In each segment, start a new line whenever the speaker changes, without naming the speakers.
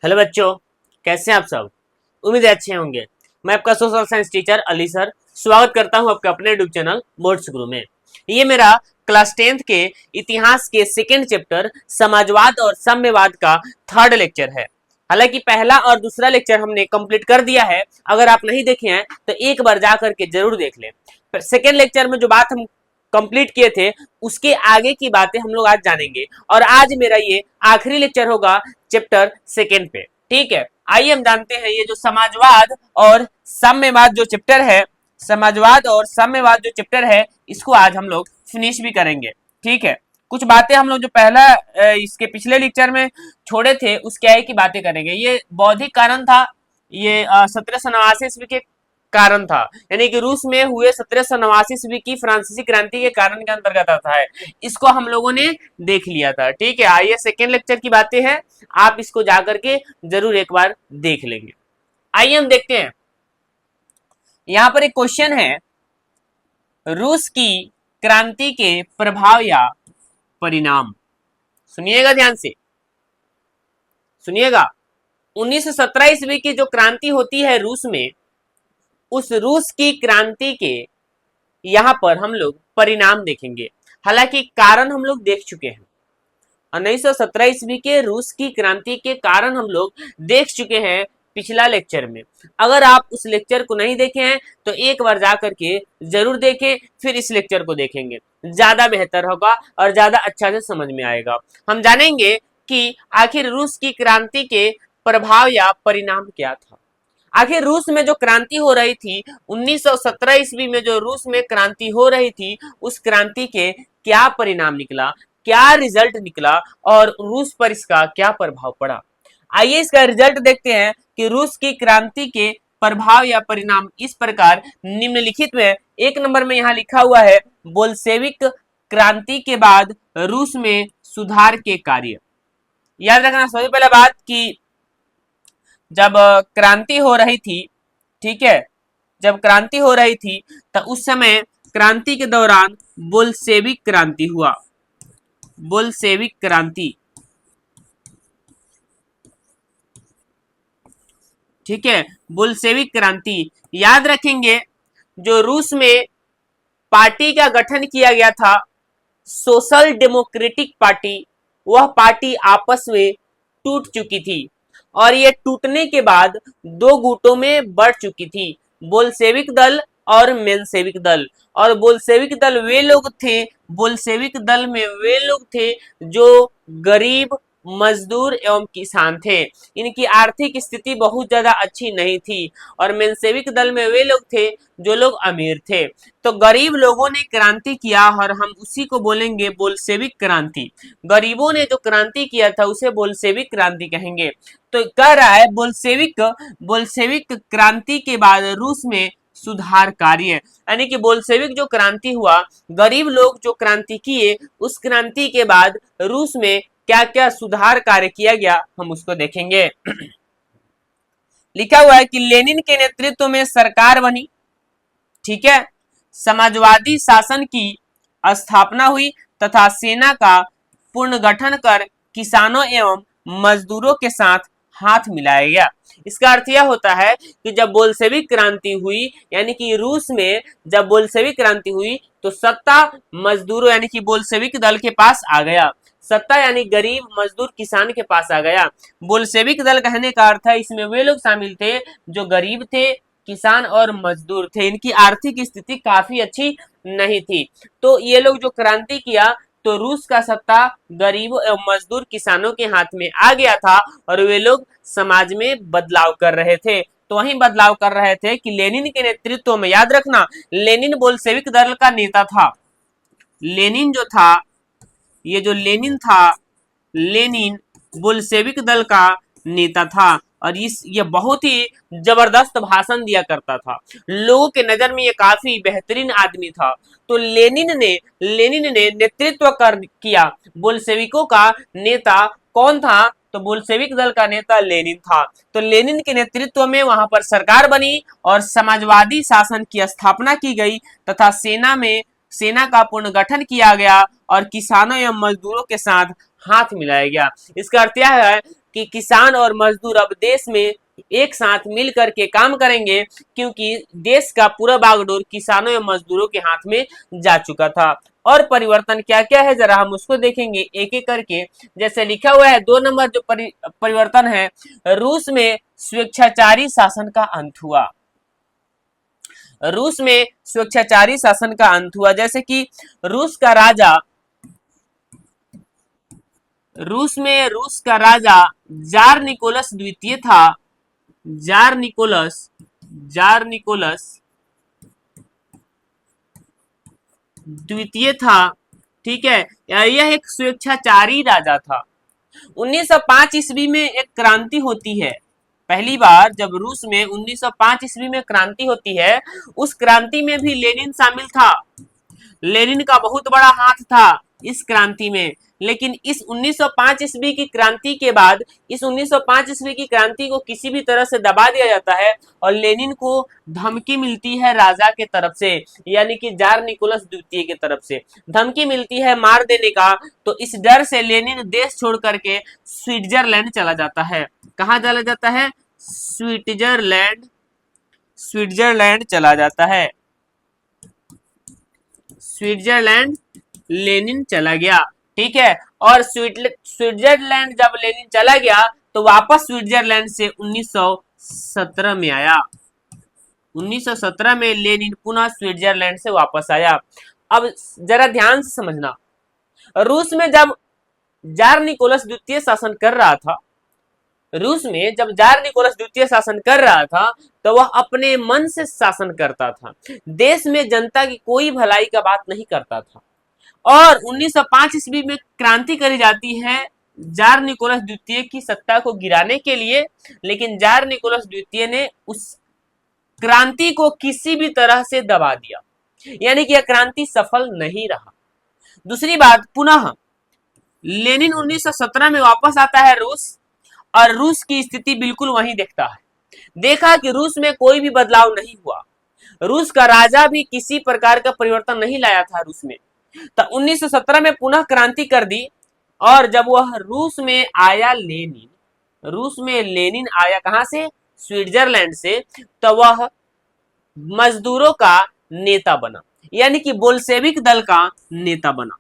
Hello बच्चों, कैसे हैं आप सब। उम्मीद है अच्छे होंगे। मैं आपका social science teacher Ali sir स्वागत करता हूं आपके अपने यूट्यूब चैनल बोर्ड्स गुरु में। ये मेरा क्लास 10th के इतिहास के सेकेंड चैप्टर समाजवाद और साम्यवाद का थर्ड लेक्चर है। हालांकि पहला और दूसरा लेक्चर हमने कंप्लीट कर दिया है। अगर आप नहीं देखे हैं तो एक बार जा करके जरूर देख लें। सेकेंड लेक्चर में जो बात हम कंप्लीट किए थे उसके आगे की बातें हम लोग आज जानेंगे और आज मेरा ये आखिरी लेक्चर होगा चैप्टर सेकेंड पे। ठीक है, आइए हम जानते हैं ये जो समाजवाद और साम्यवाद जो चैप्टर है, समाजवाद और साम्यवाद जो चैप्टर है इसको आज हम लोग फिनिश भी करेंगे। ठीक है, कुछ बातें हम लोग जो पहला इसके पिछले लेक्चर में छोड़े थे उसके आगे की बातें करेंगे। ये बौद्धिक कारण था, ये 1789 ईस्वी के कारण था, यानी कि रूस में हुए 1789 ईस्वी की फ्रांसीसी क्रांति के कारण के अंतर्गत आता है। इसको हम लोगों ने देख लिया था। ठीक है, आइए सेकेंड लेक्चर की बातें हैं, आप इसको जाकर के जरूर एक बार देख लेंगे। आइए हम देखते हैं, यहां पर एक क्वेश्चन है, रूस की क्रांति के प्रभाव या परिणाम। सुनिएगा ध्यान से, सुनिएगा। 1917 ईस्वी की जो क्रांति होती है रूस में, उस रूस की क्रांति के यहां पर हम लोग परिणाम देखेंगे। हालांकि कारण हम लोग देख चुके हैं। 1917 ईस्वी के रूस की क्रांति के कारण हम लोग देख चुके हैं पिछला लेक्चर में। अगर आप उस लेक्चर को नहीं देखे हैं तो एक बार जा करके जरूर देखें, फिर इस लेक्चर को देखेंगे, ज्यादा बेहतर होगा और ज्यादा अच्छा से समझ में आएगा। हम जानेंगे कि आखिर रूस की क्रांति के प्रभाव या परिणाम क्या था। आखिर रूस में जो क्रांति हो रही थी 1917 ईस्वी में, जो रूस में क्रांति हो रही थी, उस क्रांति के क्या परिणाम निकला, क्या रिजल्ट निकला और रूस पर इसका क्या प्रभाव पड़ा। आइए इसका रिजल्ट देखते हैं कि रूस की क्रांति के प्रभाव या परिणाम इस प्रकार निम्नलिखित में। एक नंबर में यहां लिखा हुआ है, बोल्शेविक क्रांति के बाद रूस में सुधार के कार्य। याद रखना सबसे पहले बात कि जब क्रांति हो रही थी, ठीक है, जब क्रांति हो रही थी तो उस समय क्रांति के दौरान बोल्शेविक क्रांति हुआ। बोल्शेविक क्रांति, ठीक है, बोल्शेविक क्रांति। याद रखेंगे, जो रूस में पार्टी का गठन किया गया था, सोशल डेमोक्रेटिक पार्टी, वह पार्टी आपस में टूट चुकी थी और ये टूटने के बाद दो गुटों में बढ़ चुकी थी, बोल्शेविक दल और मेंशेविक दल। और बोल्शेविक दल वे लोग थे, बोल्शेविक दल में वे लोग थे जो गरीब, मजदूर एवं किसान थे। इनकी आर्थिक स्थिति बहुत ज्यादा अच्छी नहीं थी। और मेंशेविक दल में वे लोग थे जो लोग अमीर थे। तो गरीब लोगों ने क्रांति किया और हम उसी को बोलेंगे बोल्शेविक क्रांति। गरीबों ने जो क्रांति किया था उसे बोल्शेविक क्रांति कहेंगे। तो कह रहा है बोल्शेविक, बोल्शेविक क्रांति के बाद रूस में सुधार कार्य, यानी कि बोल्शेविक जो क्रांति हुआ, गरीब लोग जो क्रांति किए, उस क्रांति के बाद रूस में क्या क्या सुधार कार्य किया गया हम उसको देखेंगे। लिखा हुआ है कि लेनिन के नेतृत्व में सरकार बनी, ठीक है, समाजवादी शासन की स्थापना हुई तथा सेना का पुनर्गठन कर किसानों एवं मजदूरों के साथ हाथ मिलाया गया। इसका अर्थ यह होता है कि जब बोल्शेविक क्रांति हुई, यानी कि रूस में जब बोल्शेविक क्रांति हुई तो सत्ता मजदूरों यानी कि बोल्शेविक दल के पास आ गया। सत्ता यानी गरीब, मजदूर, किसान के पास आ गया। बोल्शेविक दल कहने का अर्थ है इसमें वे लोग शामिल थे जो गरीब थे, किसान और मजदूर थे। इनकी आर्थिक स्थिति काफी अच्छी नहीं थी। तो ये लोग जो क्रांति किया तो रूस का सत्ता गरीबों एवं मजदूर किसानों के हाथ में आ गया था और वे लोग समाज में बदलाव कर रहे थे। तो वही बदलाव कर रहे थे कि लेनिन के नेतृत्व में, याद रखना लेनिन बोल्शेविक दल का नेता था। लेनिन जो था, ये जो लेनिन था, लेनिन बोल्शेविक दल का नेता था और ये बहुत ही जबरदस्त भाषण दिया करता था। लोगों के नजर में ये काफी बेहतरीन आदमी था। तो लेनिन ने नेतृत्व किया। बोल्शेविकों का नेता कौन था? तो बोल्शेविक दल का नेता लेनिन था। तो लेनिन के नेतृत्व में वहां पर सरकार बनी और समाजवादी शासन की स्थापना की गई तथा सेना का पुनर्गठन किया गया और किसानों एवं मजदूरों के साथ हाथ मिलाया गया। इसका अर्थ यह है कि किसान और मजदूर अब देश में एक साथ मिल करके काम करेंगे, क्योंकि देश का पूरा बागडोर किसानों एवं मजदूरों के हाथ में जा चुका था। और परिवर्तन क्या क्या है जरा हम उसको देखेंगे एक एक करके। जैसे लिखा हुआ है 2 नंबर जो परिवर्तन है, रूस में स्वेच्छाचारी शासन का अंत हुआ। रूस में स्वेच्छाचारी शासन का अंत हुआ। जैसे कि रूस का राजा रूस का राजा जार निकोलस द्वितीय था। जार निकोलस द्वितीय था। ठीक है, यह एक स्वेच्छाचारी राजा था। 1905 ईस्वी में एक क्रांति होती है। पहली बार जब रूस में 1905 ईस्वी में क्रांति होती है, उस क्रांति में भी लेनिन शामिल था। लेनिन का बहुत बड़ा हाथ था इस क्रांति में। लेकिन इस 1905 ईस्वी की क्रांति के बाद इस 1905 ईस्वी की क्रांति को किसी भी तरह से दबा दिया जाता है और लेनिन को धमकी मिलती है राजा के तरफ से, यानी कि जार निकोलस द्वितीय के तरफ से धमकी मिलती है मार देने का। तो इस डर से लेनिन देश छोड़ करके स्विट्जरलैंड चला जाता है। कहाँ चला जाता है? स्विट्जरलैंड चला जाता है। स्विट्जरलैंड लेनिन चला गया। ठीक है, और स्विट्जरलैंड जब लेनिन चला गया तो वापस स्विट्जरलैंड से 1917 में आया। 1917 में लेनिन पुनः स्विट्जरलैंड से वापस आया। अब जरा ध्यान से समझना, रूस में जब जार निकोलस द्वितीय शासन कर रहा था, तो वह अपने मन से शासन करता था। देश में जनता की कोई भलाई का बात नहीं करता था। और 1905 ईस्वी में क्रांति करी जाती है जार निकोलस द्वितीय की सत्ता को गिराने के लिए, लेकिन जार निकोलस द्वितीय ने उस क्रांति को किसी भी तरह से दबा दिया, यानी कि यह क्रांति सफल नहीं रहा। दूसरी बात, पुनः लेनिन 1917 में वापस आता है रूस, और रूस की स्थिति बिल्कुल वही देखता है। देखा कि रूस में कोई भी बदलाव नहीं हुआ, रूस का राजा भी किसी प्रकार का परिवर्तन नहीं लाया था रूस में। तो 1917 में पुनः क्रांति कर दी, और जब वह रूस में आया लेनिन आया कहां से? स्विट्जरलैंड से। तो वह मजदूरों का नेता बना, यानी कि बोल्शेविक दल का नेता बना।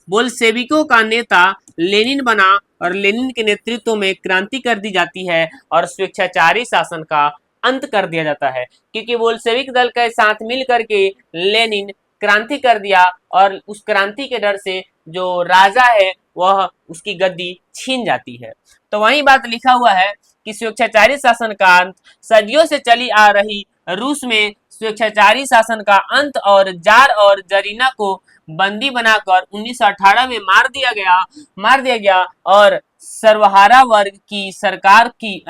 बोल्शेविकों का नेता लेनिन बना, और लेनिन के नेतृत्व में क्रांति कर दी जाती है और स्वेच्छाचारी शासन का अंत कर दिया जाता है, क्योंकि बोल्शेविक दल के साथ मिल करके लेनिन क्रांति कर दिया, और उस क्रांति के डर से जो राजा है वह उसकी गद्दी छीन जाती है। तो वही बात लिखा हुआ है कि स्वेच्छाचारी शासन का अंत, सदियों से चली आ रही रूस में स्वेच्छाचारी शासन का अंत, और जार और जरीना को बंदी बनाकर 1918 में मार दिया गया और सर्वहारा वर्ग की सरकार की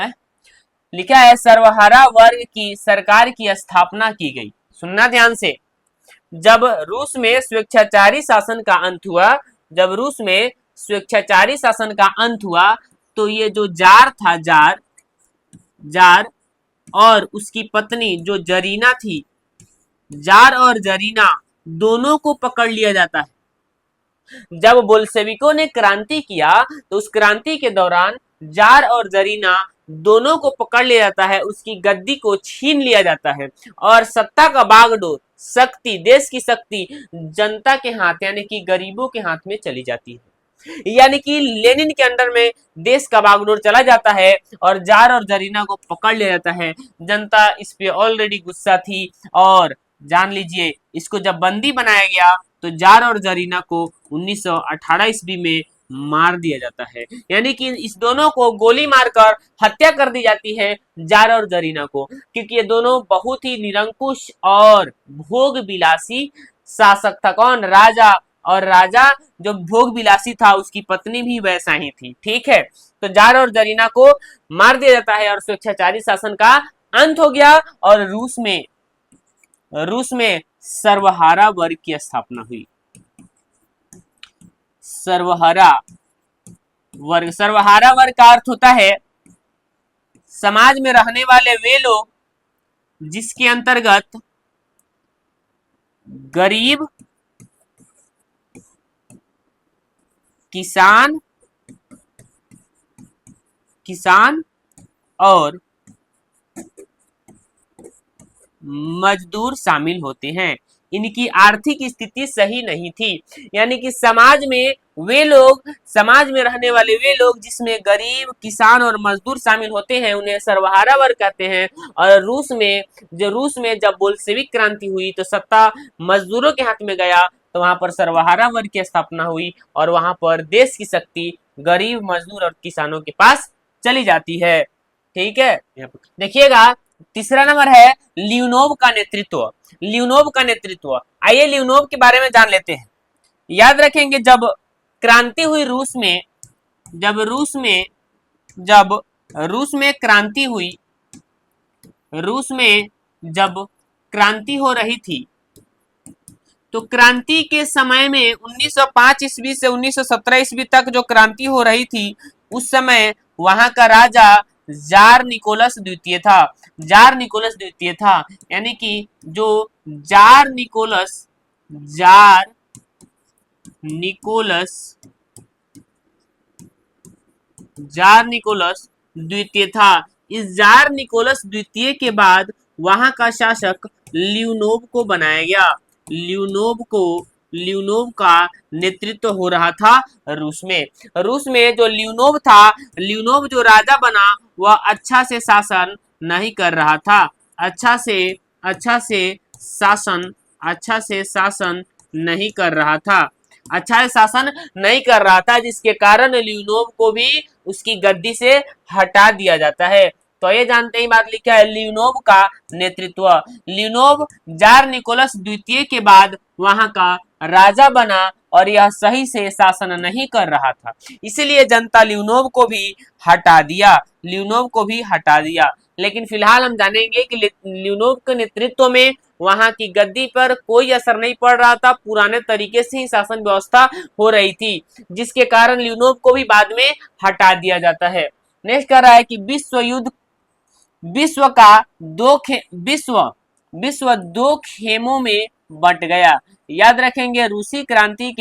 लिखा है सर्वहारा वर्ग की सरकार की स्थापना की गई। सुनना ध्यान से, जब रूस में स्वेच्छाचारी शासन का अंत हुआ तो ये जो जार था, जार और उसकी पत्नी जो जरीना थी, जार और जरीना दोनों को पकड़ लिया जाता है। जब बोल्शेविकों ने क्रांति किया तो उस क्रांति के दौरान जार और जरीना दोनों को पकड़ लिया जाता है, उसकी गद्दी को छीन लिया जाता है, और सत्ता का बागडोर, शक्ति, देश की शक्ति जनता के हाथ यानी कि गरीबों के हाथ में चली जाती है। यानी कि लेनिन के अंडर में देश का बागडोर चला जाता है और जार और जरीना को पकड़ लिया जाता है। जनता इस पे ऑलरेडी गुस्सा थी, और जान लीजिए इसको जब बंदी बनाया गया तो जार और जरीना को 1918 ईस्वी में मार दिया जाता है, यानी कि इस दोनों को गोली मारकर हत्या कर दी जाती है, जार और जरीना को, क्योंकि ये दोनों बहुत ही निरंकुश और भोग विलासी शासक था। कौन? राजा। और राजा जो भोग विलासी था उसकी पत्नी भी वैसा ही थी। ठीक है, तो जार और जरीना को मार दिया जाता है और स्वेच्छाचारी शासन का अंत हो गया, और रूस में सर्वहारा वर्ग की स्थापना हुई। सर्वहारा वर्ग का अर्थ होता है समाज में रहने वाले वे लोग जिसके अंतर्गत गरीब, किसान किसान और मजदूर शामिल होते हैं। इनकी आर्थिक स्थिति सही नहीं थी, यानी कि समाज में वे लोग, समाज में रहने वाले वे लोग जिसमें गरीब, किसान और मजदूर शामिल होते हैं, उन्हें सर्वहारा वर्ग कहते हैं। और रूस में जब बोल्शेविक क्रांति हुई तो सत्ता मजदूरों के हाथ में गया, तो वहां पर सर्वहारा वर्ग की स्थापना हुई और वहां पर देश की शक्ति गरीब, मजदूर और किसानों के पास चली जाती है। ठीक है, देखिएगा तीसरा नंबर है लियोनोव का नेतृत्व। लियोनोव का नेतृत्व, आइए लियोनोव के बारे में जान लेते हैं। याद रखेंगे जब क्रांति हुई रूस में, जब रूस में क्रांति हुई, रूस में जब क्रांति हो रही थी, तो क्रांति के समय में 1905 ईस्वी से 1917 ईस्वी तक जो क्रांति हो रही थी, उस समय वहां का राजा जार निकोलस द्वितीय था। जार निकोलस द्वितीय था, यानी कि जो जार निकोलस द्वितीय था। इस जार निकोलस द्वितीय के बाद वहां का शासक लियोनोव को बनाया गया। लियोनोव का नेतृत्व हो रहा था रूस में। रूस में जो लियोनोव था, लियोनोव जो राजा बना, वह अच्छा से शासन नहीं कर रहा था। अच्छा से शासन नहीं कर रहा था। अच्छा से शासन नहीं कर रहा था, जिसके कारण लियोनोव को भी उसकी गद्दी से हटा दिया जाता है। तो ये जानते ही बात लिखा है लियोनोव का नेतृत्व। लियोनोव जार निकोलस द्वितीय के बाद वहां का राजा बना और यह सही से शासन नहीं कर रहा था, इसलिए जनता लियोनोव को भी हटा दिया। लेकिन फिलहाल हम जानेंगे कि लियोनोव के नेतृत्व में वहां की गद्दी पर कोई असर नहीं पड़ रहा था, पुराने तरीके से ही शासन व्यवस्था हो रही थी, जिसके कारण लियोनोव को भी बाद में हटा दिया जाता है। नेक्स्ट कह रहा है कि विश्व दो खेमों में बंट गया। याद रखेंगे रूसी क्रांति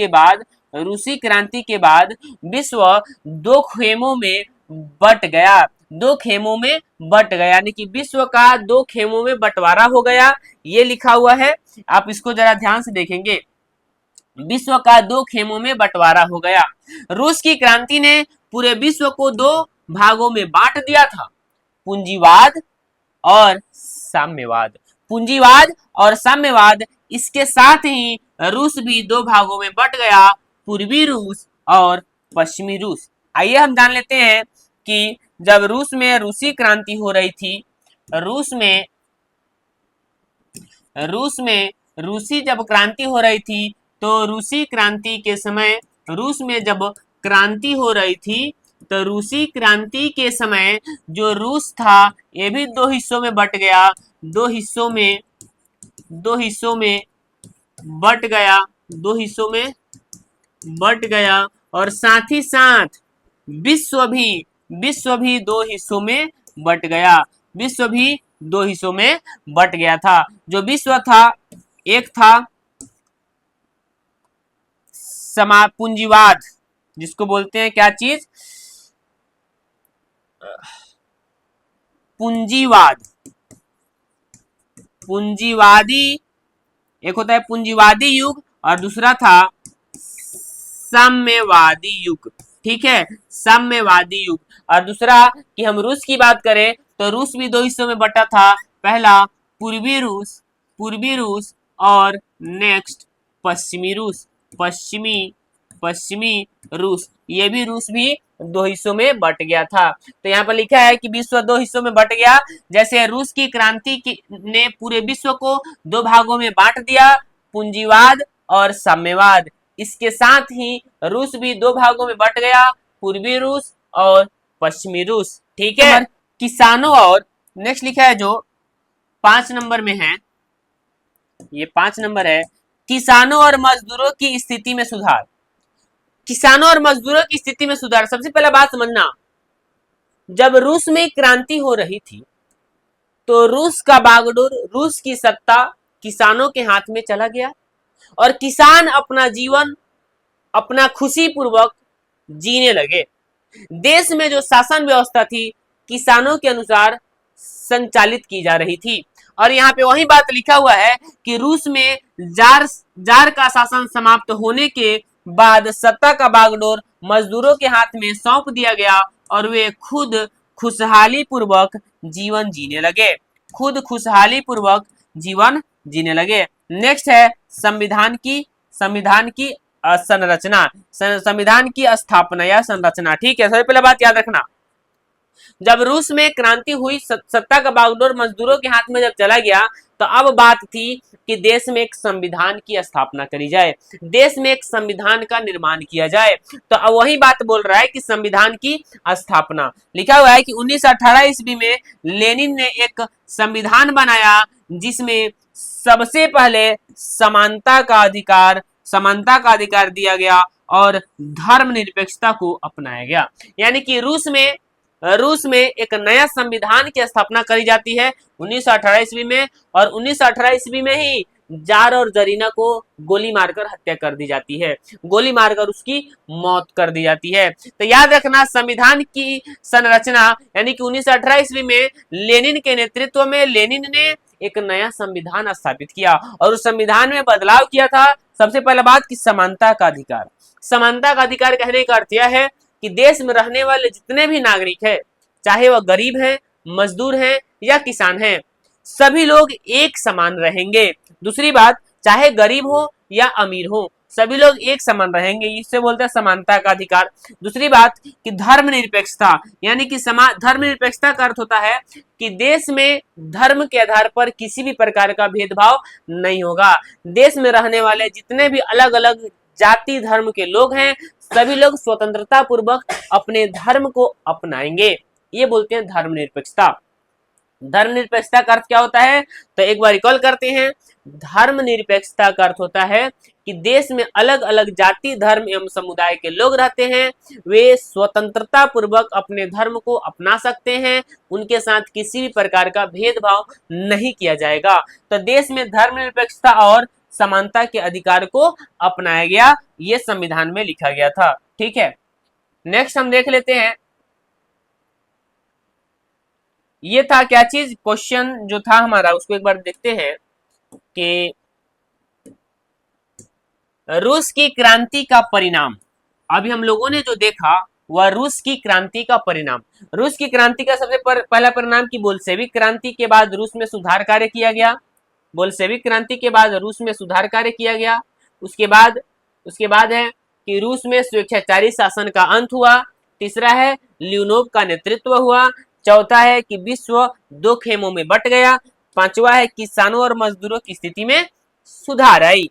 के बाद विश्व दो खेमों में बंट गया, यानी कि विश्व का दो खेमों में बंटवारा हो गया, ये लिखा हुआ है। आप इसको जरा ध्यान से देखेंगे, विश्व का दो खेमों में बंटवारा हो गया। रूस की क्रांति ने पूरे विश्व को दो भागों में बांट दिया था, पूंजीवाद और साम्यवाद। इसके साथ ही रूस भी दो भागों में बंट गया, पूर्वी रूस और पश्चिमी रूस। आइए हम जान लेते हैं कि जब रूस में रूसी क्रांति हो रही थी, रूसी जब क्रांति हो रही थी, तो रूसी क्रांति के समय, रूस में जब क्रांति हो रही थी, तो रूसी क्रांति के समय जो रूस था, ये भी दो हिस्सों में बंट गया, दो हिस्सों में बंट गया और साथ ही साथ विश्व भी दो हिस्सों में बंट गया था। जो विश्व था, एक था पूंजीवाद, जिसको बोलते हैं क्या चीज, एक होता है पूंजीवादी युग और दूसरा था साम्यवादी युग। ठीक है, साम्यवादी युग। और दूसरा कि हम रूस की बात करें तो रूस भी दो हिस्सों में बटा था, पहला पूर्वी रूस और नेक्स्ट पश्चिमी रूस। ये भी रूस भी दो हिस्सों में बट गया था। तो यहाँ पर लिखा है कि विश्व दो हिस्सों में बट गया, जैसे रूस की क्रांति ने पूरे विश्व को दो भागों में बांट दिया, पूंजीवाद और साम्यवाद। इसके साथ ही रूस भी दो भागों में बट गया, पूर्वी रूस और पश्चिमी रूस। ठीक है, किसानों और नेक्स्ट लिखा है जो 5 नंबर में है, ये 5 नंबर है, किसानों और मजदूरों की स्थिति में सुधार। किसानों और मजदूरों की स्थिति में सुधार, सबसे पहला बात समझना, जब रूस में क्रांति हो रही थी तो रूस का बागडोर, रूस की सत्ता किसानों के हाथ में चला गया और किसान अपना जीवन अपना खुशी पूर्वक जीने लगे। देश में जो शासन व्यवस्था थी किसानों के अनुसार संचालित की जा रही थी। और यहाँ पे वही बात लिखा हुआ है कि रूस में जार जार का शासन समाप्त होने के बाद सत्ता का बागडोर मजदूरों के हाथ में सौंप दिया गया और वे खुद खुशहाली पूर्वक जीवन जीने लगे। खुद खुशहाली पूर्वक जीवन जीने लगे। नेक्स्ट है संविधान की संरचना, संविधान की स्थापना या संरचना। ठीक है, सबसे पहले बात याद रखना, जब रूस में क्रांति हुई, सत्ता का बागडोर मजदूरों के हाथ में जब चला गया, तो अब बात थी कि देश में एक संविधान की स्थापना करी जाए, देश में एक संविधान का निर्माण किया जाए। तो अब वही बात बोल रहा है कि संविधान की स्थापना। लिखा हुआ है कि 1918 ईस्वी में लेनिन ने एक संविधान बनाया जिसमें सबसे पहले समानता का अधिकार दिया गया और धर्मनिरपेक्षता को अपनाया गया। यानी कि रूस में एक नया संविधान की स्थापना करी जाती है 1918 ईस्वी में, और 1918 ईस्वी में ही जार और जरीना को गोली मारकर हत्या कर दी जाती है, गोली मारकर उसकी मौत कर दी जाती है। तो याद रखना, संविधान की संरचना यानी कि 1918 ईस्वी में लेनिन के नेतृत्व में लेनिन ने एक नया संविधान स्थापित किया और उस संविधान में बदलाव किया था। सबसे पहला बात कि समानता का अधिकार। समानता का अधिकार कहने का अर्थ यह है कि देश में रहने वाले जितने भी नागरिक हैं, चाहे वह गरीब हैं, मजदूर हैं या किसान हैं, सभी लोग एक समान रहेंगे। दूसरी बात, चाहे गरीब हो या अमीर हो, सभी लोग एक समान रहेंगे, इससे बोलते हैं समानता का अधिकार। दूसरी बात कि धर्मनिरपेक्षता, यानी कि धर्मनिरपेक्षता का अर्थ होता है कि देश में धर्म के आधार पर किसी भी प्रकार का भेदभाव नहीं होगा। देश में रहने वाले जितने भी अलग अलग जाति धर्म के लोग हैं, सभी लोग स्वतंत्रता पूर्वक अपने धर्म को अपनाएंगे, ये बोलते हैं धर्मनिरपेक्षता। धर्मनिरपेक्षता का अर्थ क्या होता है, तो एक बार रिकॉल करते हैं। धर्मनिरपेक्षता का अर्थ होता है कि देश में अलग अलग जाति धर्म एवं समुदाय के लोग रहते हैं, वे स्वतंत्रता पूर्वक अपने धर्म को अपना सकते हैं, उनके साथ किसी भी प्रकार का भेदभाव नहीं किया जाएगा। तो देश में धर्मनिरपेक्षता और समानता के अधिकार को अपनाया गया, ये संविधान में लिखा गया था। ठीक है, नेक्स्ट हम देख लेते हैं, ये था क्या चीज, क्वेश्चन जो था हमारा, उसको एक बार देखते हैं कि रूस की क्रांति का परिणाम। अभी हम लोगों ने जो देखा वह रूस की क्रांति का परिणाम। रूस की क्रांति का सबसे पहला परिणाम कि बोल्शेविक क्रांति के बाद रूस में सुधार कार्य किया गया। बोल्शेविक क्रांति के बाद रूस में सुधार कार्य किया गया। उसके बाद है कि रूस में स्वेच्छाचारी शासन का अंत हुआ। तीसरा है ल्यूनोव का नेतृत्व हुआ। चौथा है कि विश्व दो खेमों में बट गया। पांचवा है किसानों और मजदूरों की स्थिति में सुधार आई।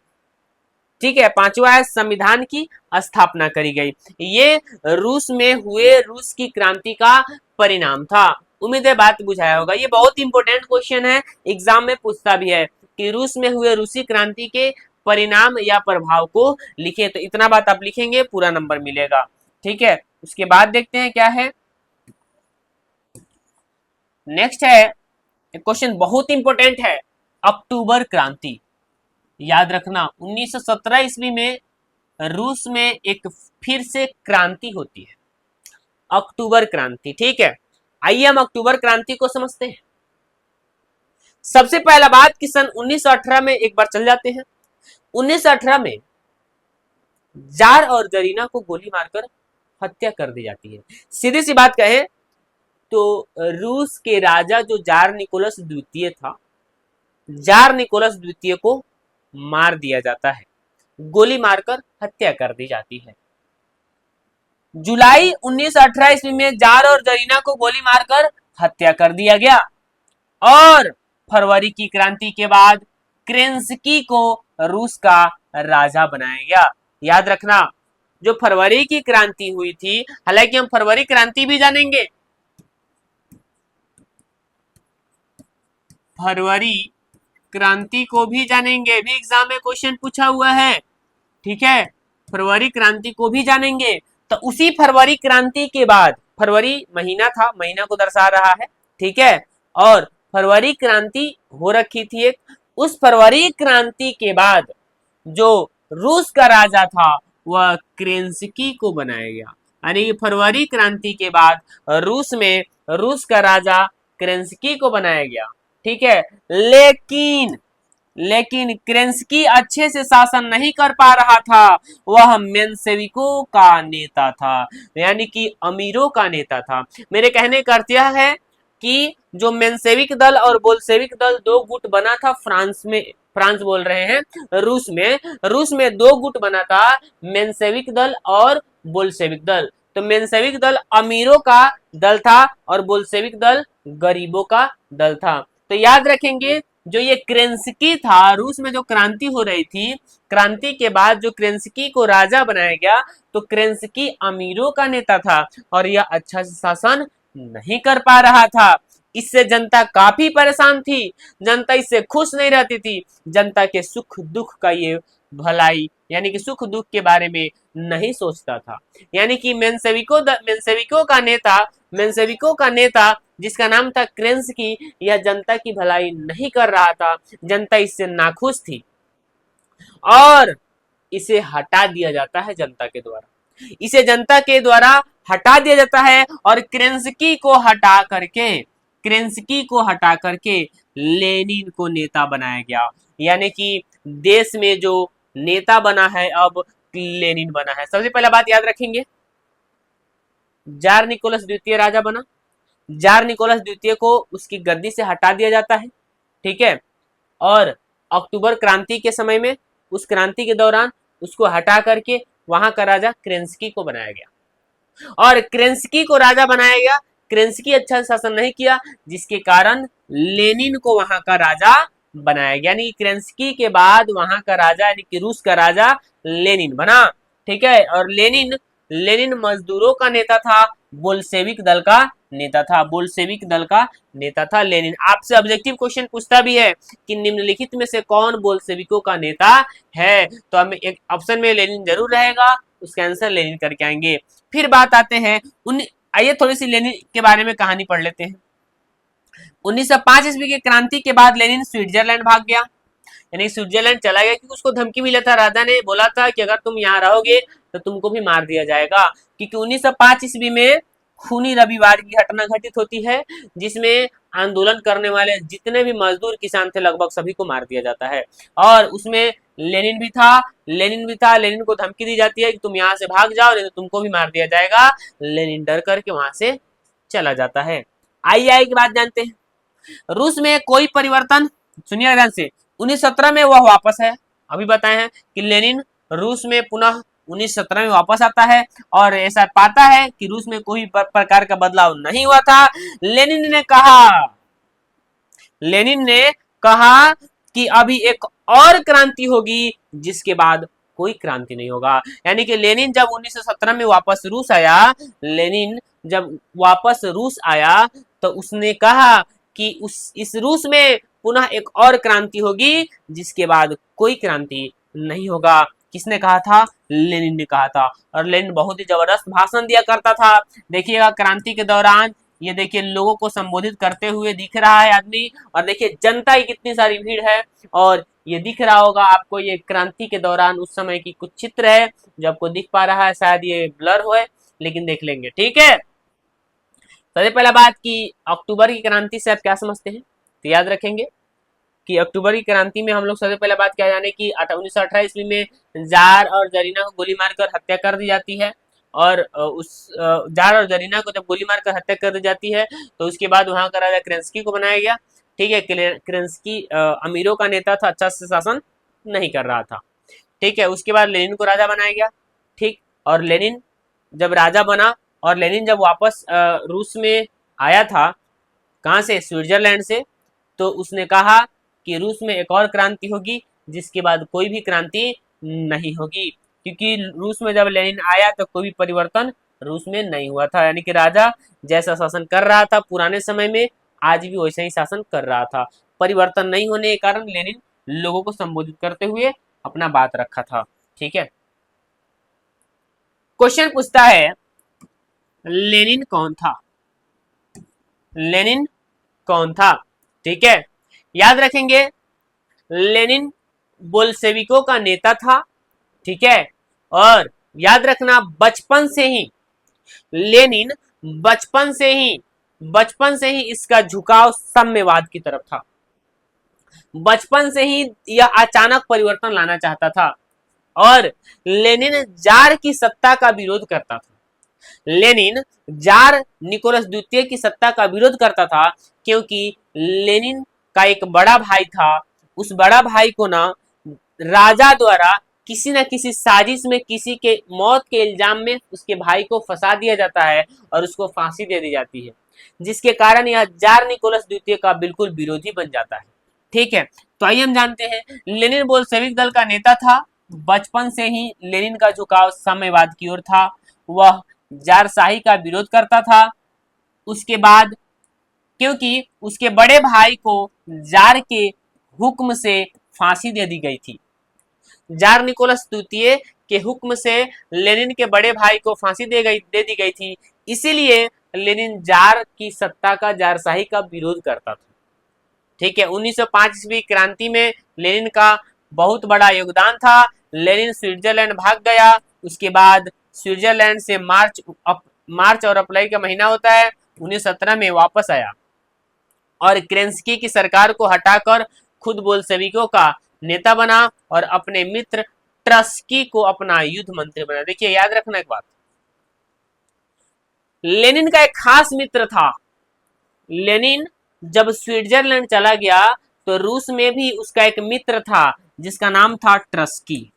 ठीक है, पांचवा है संविधान की स्थापना करी गई। ये रूस में हुए रूस की क्रांति का परिणाम था। उम्मीद है बात बुझाया होगा। ये बहुत इंपॉर्टेंट क्वेश्चन है, एग्जाम में पूछता भी है कि रूस में हुए रूसी क्रांति के परिणाम या प्रभाव को लिखे। तो इतना बात आप लिखेंगे, पूरा नंबर मिलेगा। ठीक है, उसके बाद देखते हैं क्या है। नेक्स्ट है क्वेश्चन, बहुत इंपॉर्टेंट है, अक्टूबर क्रांति। याद रखना 1917 ईस्वी में रूस में एक फिर से क्रांति होती है, अक्टूबर क्रांति। ठीक है, आइए हम अक्टूबर क्रांति को समझते हैं। सबसे पहला बात कि सन 1918 में एक बार चल जाते हैं। 1918 में जार और जरीना को गोली मारकर हत्या कर दी जाती है। सीधी सी बात कहें तो रूस के राजा जो जार निकोलस द्वितीय था, जार निकोलस द्वितीय को मार दिया जाता है, गोली मारकर हत्या कर दी जाती है। जुलाई 1918 ईस्वी में जार और जरीना को गोली मारकर हत्या कर दिया गया और फरवरी की क्रांति के बाद केरेंस्की को रूस का राजा बनाया गया। याद रखना, जो फरवरी की क्रांति हुई थी, हालांकि हम फरवरी क्रांति भी जानेंगे, फरवरी क्रांति को भी जानेंगे, भी एग्जाम में क्वेश्चन पूछा हुआ है। ठीक है, फरवरी क्रांति को भी जानेंगे। तो उसी फरवरी क्रांति के बाद, फरवरी महीना था, महीना को दर्शा रहा है। ठीक है, और फरवरी क्रांति हो रखी थी एक, उस फरवरी क्रांति के बाद जो रूस का राजा था वह केरेंस्की को बनाया गया। यानी कि फरवरी क्रांति के बाद रूस का राजा केरेंस्की को बनाया गया। ठीक है, लेकिन केरेंस्की अच्छे से शासन नहीं कर पा रहा था, वह मेंशेविकों का नेता था, यानी कि अमीरों का नेता था। मेरे कहने का अर्थ यह है कि जो मेंशेविक दल और बोल्शेविक दल दो गुट बना था फ्रांस बोल रहे हैं रूस में दो गुट बना था, मेंशेविक दल और बोल्शेविक दल। तो मेंशेविक दल अमीरों का दल था और बोल्शेविक दल गरीबों का दल था। तो याद रखेंगे, जो ये केरेंस्की था, रूस में जो क्रांति हो रही थी, क्रांति के बाद जो केरेंस्की को राजा बनाया गया, तो केरेंस्की अमीरों का नेता था और यह अच्छा से शासन नहीं कर पा रहा था। इससे जनता काफी परेशान थी, जनता इससे खुश नहीं रहती थी, जनता के सुख दुख का ये भलाई यानी कि सुख दुख के बारे में नहीं सोचता था। यानी कि मेंशेविकों का नेता जिसका नाम था केरेंस्की, यह जनता की भलाई नहीं कर रहा था, जनता इससे नाखुश थी और इसे हटा दिया जाता है जनता के द्वारा, इसे जनता के द्वारा हटा दिया जाता है और केरेंस्की को हटा करके लेनिन को नेता बनाया गया। यानी कि देश में जो नेता बना है अब लेनिन बना है। सबसे पहला बात याद रखेंगे, जार निकोलस द्वितीय राजा बना, जार निकोलस द्वितीय को उसकी गद्दी से हटा दिया जाता है। ठीक है, और अक्टूबर क्रांति के समय में, उस क्रांति के दौरान उसको हटा करके वहां का राजा केरेंस्की को बनाया गया और केरेंस्की को राजा बनाया गया। केरेंस्की अच्छा शासन नहीं किया, जिसके कारण लेनिन को वहां का राजा बनाया गया। यानी केरेंस्की के बाद वहां का राजा यानी कि रूस का राजा लेनिन बना। ठीक है, और लेनिन मजदूरों का नेता था, बोल्शेविक दल का नेता था लेनिन। आपसे ऑब्जेक्टिव क्वेश्चन पूछता भी है कि निम्नलिखित में से कौन बोल्शेविकों का नेता है, तो हमें एक ऑप्शन में लेनिन जरूर रहेगा, उसका आंसर लेनिन करके आएंगे। फिर बात आते हैं आइए थोड़ी सी लेनिन के बारे में कहानी पढ़ लेते हैं। 1905 ईस्वी की क्रांति के बाद लेनिन स्विट्जरलैंड भाग गया, यानी स्विट्जरलैंड चला गया, क्योंकि उसको धमकी मिला था, राजा ने बोला था कि अगर तुम यहाँ रहोगे तो तुमको भी मार दिया जाएगा। क्योंकि 1905 ईस्वी में खूनी रविवार की घटना घटित होती है, जिसमें आंदोलन करने वाले जितने भी मजदूर किसान थे लगभग सभी को मार दिया जाता है और उसमें लेनिन भी था। लेनिन को धमकी दी जाती है कि तुम यहाँ से भाग जाओ नहीं तो तुमको भी मार दिया जाएगा। लेनिन डर करके वहां से चला जाता है। आईआई की बात जानते हैं, रूस में कोई परिवर्तन, सुनिए ध्यान से, 1917 में वह वापस है। अभी बताए हैं कि लेनिन रूस में पुनः 1917 में वापस आता है और ऐसा पाता है कि रूस में कोई प्रकार का बदलाव नहीं हुआ था। लेनिन ने कहा कि अभी एक और क्रांति होगी, जिसके बाद कोई क्रांति नहीं होगा। यानी कि लेनिन जब 1917 में वापस रूस आया तो उसने कहा कि इस रूस में पुनः एक और क्रांति होगी, जिसके बाद कोई क्रांति नहीं होगा। किसने कहा था? लेनिन ने कहा था। और लेनिन बहुत ही जबरदस्त भाषण दिया करता था। देखिएगा क्रांति के दौरान ये देखिए लोगों को संबोधित करते हुए दिख रहा है आदमी, और देखिए जनता की कितनी सारी भीड़ है, और ये दिख रहा होगा आपको, ये क्रांति के दौरान उस समय की कुछ चित्र है जो आपको दिख पा रहा है, शायद ये ब्लर हो लेकिन देख लेंगे। ठीक है, सबसे पहला बात कि अक्टूबर की क्रांति से आप क्या समझते हैं, तो याद रखेंगे कि अक्टूबर की क्रांति में हम लोग सबसे पहले बात क्या जाने की 1918 ईस्वी में जार और जरीना को गोली मारकर हत्या कर दी जाती है, और उस जार और जरीना को जब गोली मारकर हत्या कर दी जाती है तो उसके बाद वहां का राजा केरेंस्की को बनाया गया। ठीक है, केरेंस्की अमीरों का नेता था, अच्छा से शासन नहीं कर रहा था। ठीक है, उसके बाद लेनिन को राजा बनाया गया। ठीक, और लेनिन जब राजा बना और लेनिन जब वापस रूस में आया था, कहाँ से? स्विट्जरलैंड से, तो उसने कहा कि रूस में एक और क्रांति होगी, जिसके बाद कोई भी क्रांति नहीं होगी। क्योंकि रूस में जब लेनिन आया तो कोई भी परिवर्तन रूस में नहीं हुआ था, यानी कि राजा जैसा शासन कर रहा था पुराने समय में, आज भी वैसा ही शासन कर रहा था। परिवर्तन नहीं होने के कारण लेनिन लोगों को संबोधित करते हुए अपना बात रखा था। ठीक है, क्वेश्चन पूछता है लेनिन कौन था? लेनिन कौन था? ठीक है, याद रखेंगे लेनिन बोल्शेविकों का नेता था। ठीक है, और याद रखना बचपन से ही लेनिन बचपन से ही इसका झुकाव साम्यवाद की तरफ था। बचपन से ही यह अचानक परिवर्तन लाना चाहता था और लेनिन जार की सत्ता का विरोध करता था। लेनिन जार निकोलस द्वितीय की सत्ता का विरोध करता था क्योंकि लेनिन का एक बड़ा भाई था। उस बड़ा भाई को ना राजा द्वारा किसी न किसी साजिश में किसी के मौत के इल्जाम में उसके भाई को फंसा दिया जाता है और उसको फांसी दे दी जाती है, जिसके कारण यह जार निकोलस द्वितीय का बिल्कुल विरोधी बन जाता है। ठीक है, तो आइए हम जानते हैं। लेनिन बोल्शेविक दल का नेता था। बचपन से ही लेनिन का झुकाव साम्यवाद की ओर था। वह जारशाही का विरोध करता था। उसके बाद क्योंकि उसके बड़े भाई को जार के हुक्म से फांसी दे दी गई थी। जार निकोलस द्वितीय के हुक्म से लेनिन के बड़े भाई को फांसी दे दी गई थी। इसीलिए लेनिन जार की सत्ता का, जारशाही का विरोध करता था। ठीक है, 1905 ईस्वी क्रांति में लेनिन का बहुत बड़ा योगदान था। लेनिन स्विट्जरलैंड भाग गया। उसके बाद स्विट्जरलैंड से मार्च और अप्रैल का महीना होता है, 1917 में वापस आया और केरेंस्की की सरकार को हटाकर खुद बोल्शेविकों का नेता बना और अपने मित्र ट्रस्की को अपना युद्ध मंत्री बना। देखिए, याद रखना एक बात, लेनिन का एक खास मित्र था। लेनिन जब स्विट्जरलैंड चला गया तो रूस में भी उसका एक मित्र था जिसका नाम था ट्रस्की।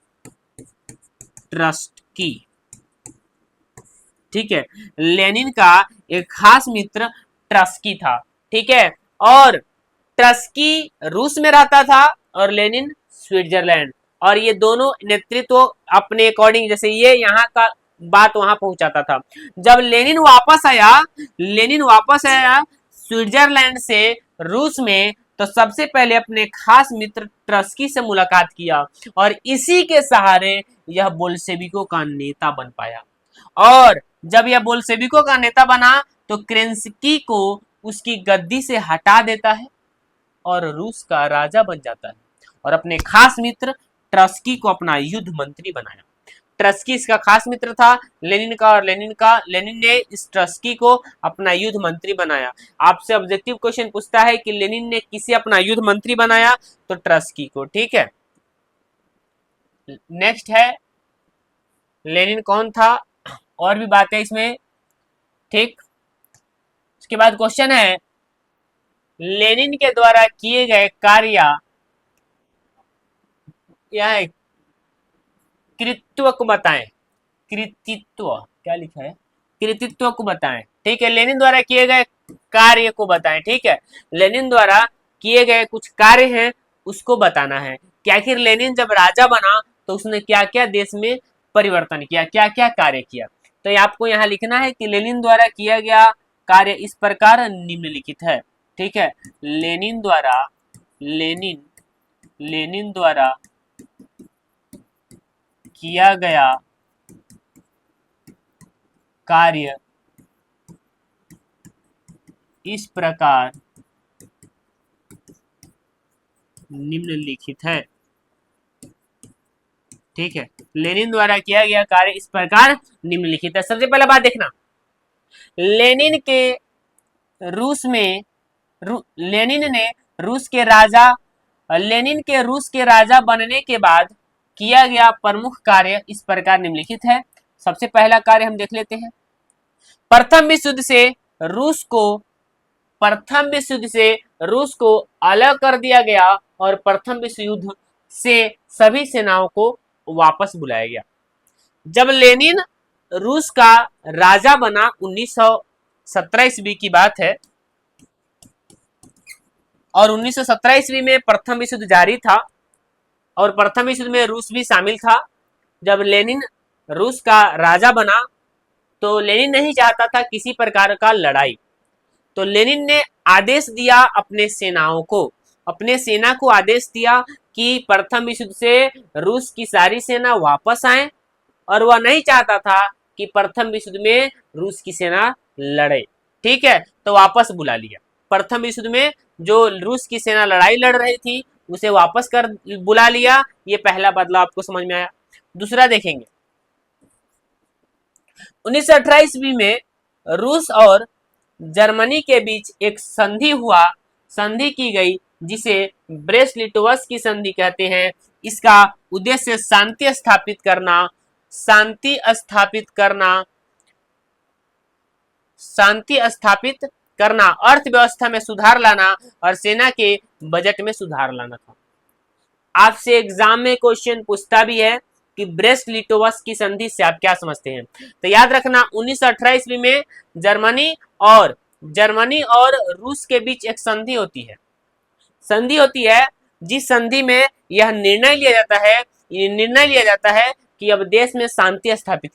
ठीक है, लेनिन का एक खास मित्र ट्रस्की था। ठीक है, और ट्रस्की रूस में रहता था और लेनिन स्विट्जरलैंड, और ये दोनों नेतृत्व अपने अकॉर्डिंग, जैसे ये यहाँ का बात वहां पहुंचाता था। जब लेनिन वापस आया स्विट्जरलैंड से रूस में, तो सबसे पहले अपने खास मित्र ट्रस्की से मुलाकात किया और इसी के सहारे यह बोल्शेविकों का नेता बन पाया। और जब यह बोल्शेविकों का नेता बना तो केरेंस्की को उसकी गद्दी से हटा देता है और रूस का राजा बन जाता है और अपने खास मित्र ट्रस्की को अपना युद्ध मंत्री बनाया। ट्रस्की इसका खास मित्र था लेनिन का, और लेनिन ने इस ट्रस्की को अपना युद्ध मंत्री बनाया। आपसे ऑब्जेक्टिव क्वेश्चन पूछता है कि लेनिन ने किसे अपना युद्ध मंत्री बनाया, तो ट्रस्की को। ठीक है, नेक्स्ट है लेनिन कौन था, और भी बातें इसमें। ठीक, उसके बाद क्वेश्चन है लेनिन के द्वारा किए गए कार्य यह कृतित्व को बताएं। कृतित्व क्या लिखा है? कृतित्व को बताएं। ठीक है, लेनिन द्वारा किए गए कार्य को बताएं। ठीक है, लेनिन द्वारा किए गए कुछ कार्य हैं उसको बताना है कि आखिर लेनिन जब राजा बना तो उसने क्या क्या देश में परिवर्तन किया, क्या क्या कार्य किया। तो आपको यहाँ लिखना है कि लेनिन द्वारा किया गया कार्य इस प्रकार निम्नलिखित है। ठीक है, लेनिन द्वारा किया गया कार्य इस प्रकार निम्नलिखित है। ठीक है, लेनिन द्वारा किया गया कार्य इस प्रकार निम्नलिखित है। सबसे पहला बात देखना, लेनिन के रूस के राजा बनने के बाद किया गया प्रमुख कार्य इस प्रकार निम्नलिखित है। सबसे पहला कार्य हम देख लेते हैं। प्रथम विश्व युद्ध से रूस को अलग कर दिया गया और प्रथम विश्व युद्ध से सभी सेनाओं को वापस बुलाया गया। जब लेनिन रूस का राजा बना 1917 ईस्वी की बात है, और 1917 ईस्वी में प्रथम विश्व युद्ध जारी था और प्रथम विश्व युद्ध में रूस भी शामिल था। जब लेनिन रूस का राजा बना तो लेनिन नहीं चाहता था किसी प्रकार का लड़ाई, तो लेनिन ने आदेश दिया अपने सेना को आदेश दिया कि प्रथम विश्व युद्ध से रूस की सारी सेना वापस आए, और वह नहीं चाहता था कि प्रथम विश्व युद्ध में रूस की सेना लड़े। ठीक है, तो वापस बुला लिया। प्रथम विश्व युद्ध में जो रूस की सेना लड़ाई लड़ रही थी उसे वापस कर बुला लिया। ये पहला बदलाव आपको समझ में आया। दूसरा देखेंगे, 1918 ईस्वी में रूस और जर्मनी के बीच एक संधि की गई जिसे ब्रेस्ट लिटोवस की संधि कहते हैं। इसका उद्देश्य शांति स्थापित करना अर्थव्यवस्था में सुधार लाना और सेना के बजट में सुधार लाना था। आपसे एग्जाम में क्वेश्चन पूछता भी है कि ब्रेस्ट लिटोवस की संधि से आप क्या समझते हैं। तो याद रखना 1918 ईस्वी में जर्मनी और रूस के बीच एक संधि होती है जिस संधि में यह निर्णय लिया जाता है कि अब देश में शांति स्थापित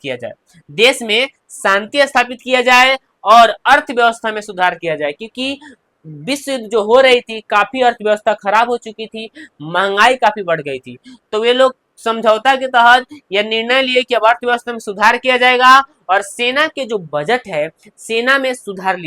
किया जाए और अर्थव्यवस्था में सुधार किया जाए, क्योंकि विश्व युद्ध जो हो रही थी काफी अर्थव्यवस्था खराब हो चुकी थी, महंगाई काफी बढ़ गई थी। तो वे लोग समझौता के तहत यह निर्णय लिए कि अब अर्थव्यवस्था में सुधार किया जाएगा और सेना के जो बजट है सेना में सुधार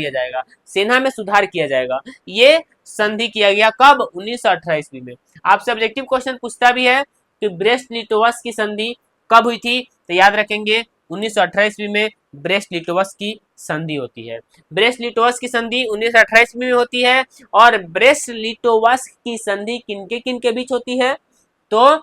किया जाएगा। ये संधि किया गया कब? 1918 ईस्वी में। आपसे ऑब्जेक्टिव क्वेश्चन पूछता भी है कि ब्रेस्ट लिटोवस की संधि कब हुई थी, तो याद रखेंगे 1918 ईस्वी में ब्रेस्ट लिटोवस की संधि होती है। ब्रेस्ट लिटोवस की संधि 1918 ईस्वी में होती है। और ब्रेस्ट लिटोवस की संधि किनके बीच होती है? तो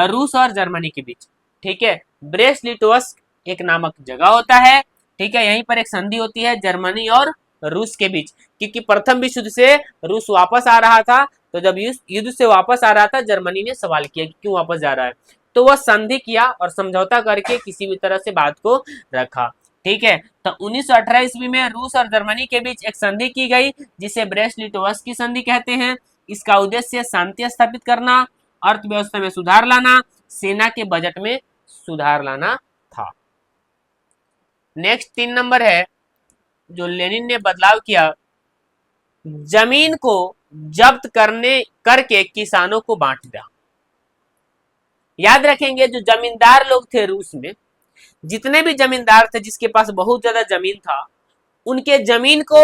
रूस और जर्मनी के बीच। ठीक है, ब्रेस्ट लिटोवस एक नामक जगह होता है। ठीक है, यहीं पर एक संधि होती है जर्मनी और रूस के बीच, क्योंकि प्रथम विश्व युद्ध से रूस वापस आ रहा था। तो जब युद्ध से वापस आ रहा था जर्मनी ने सवाल किया कि क्यों वापस जा रहा है, तो वह संधि किया और समझौता करके किसी भी तरह से बात को रखा। ठीक है, तो 1918 ईस्वी में रूस और जर्मनी के बीच एक संधि की गई जिसे ब्रेस्ट लिटोवस की संधि कहते हैं। इसका उद्देश्य शांति स्थापित करना, अर्थव्यवस्था में सुधार लाना, सेना के बजट में सुधार लाना था। नेक्स्ट 3 नंबर है जो लेनिन ने बदलाव किया, जमीन को जब्त करके किसानों को बांट दिया। याद रखेंगे जो जमींदार लोग थे रूस में, जितने भी जमींदार थे जिसके पास बहुत ज्यादा जमीन था, उनके जमीन को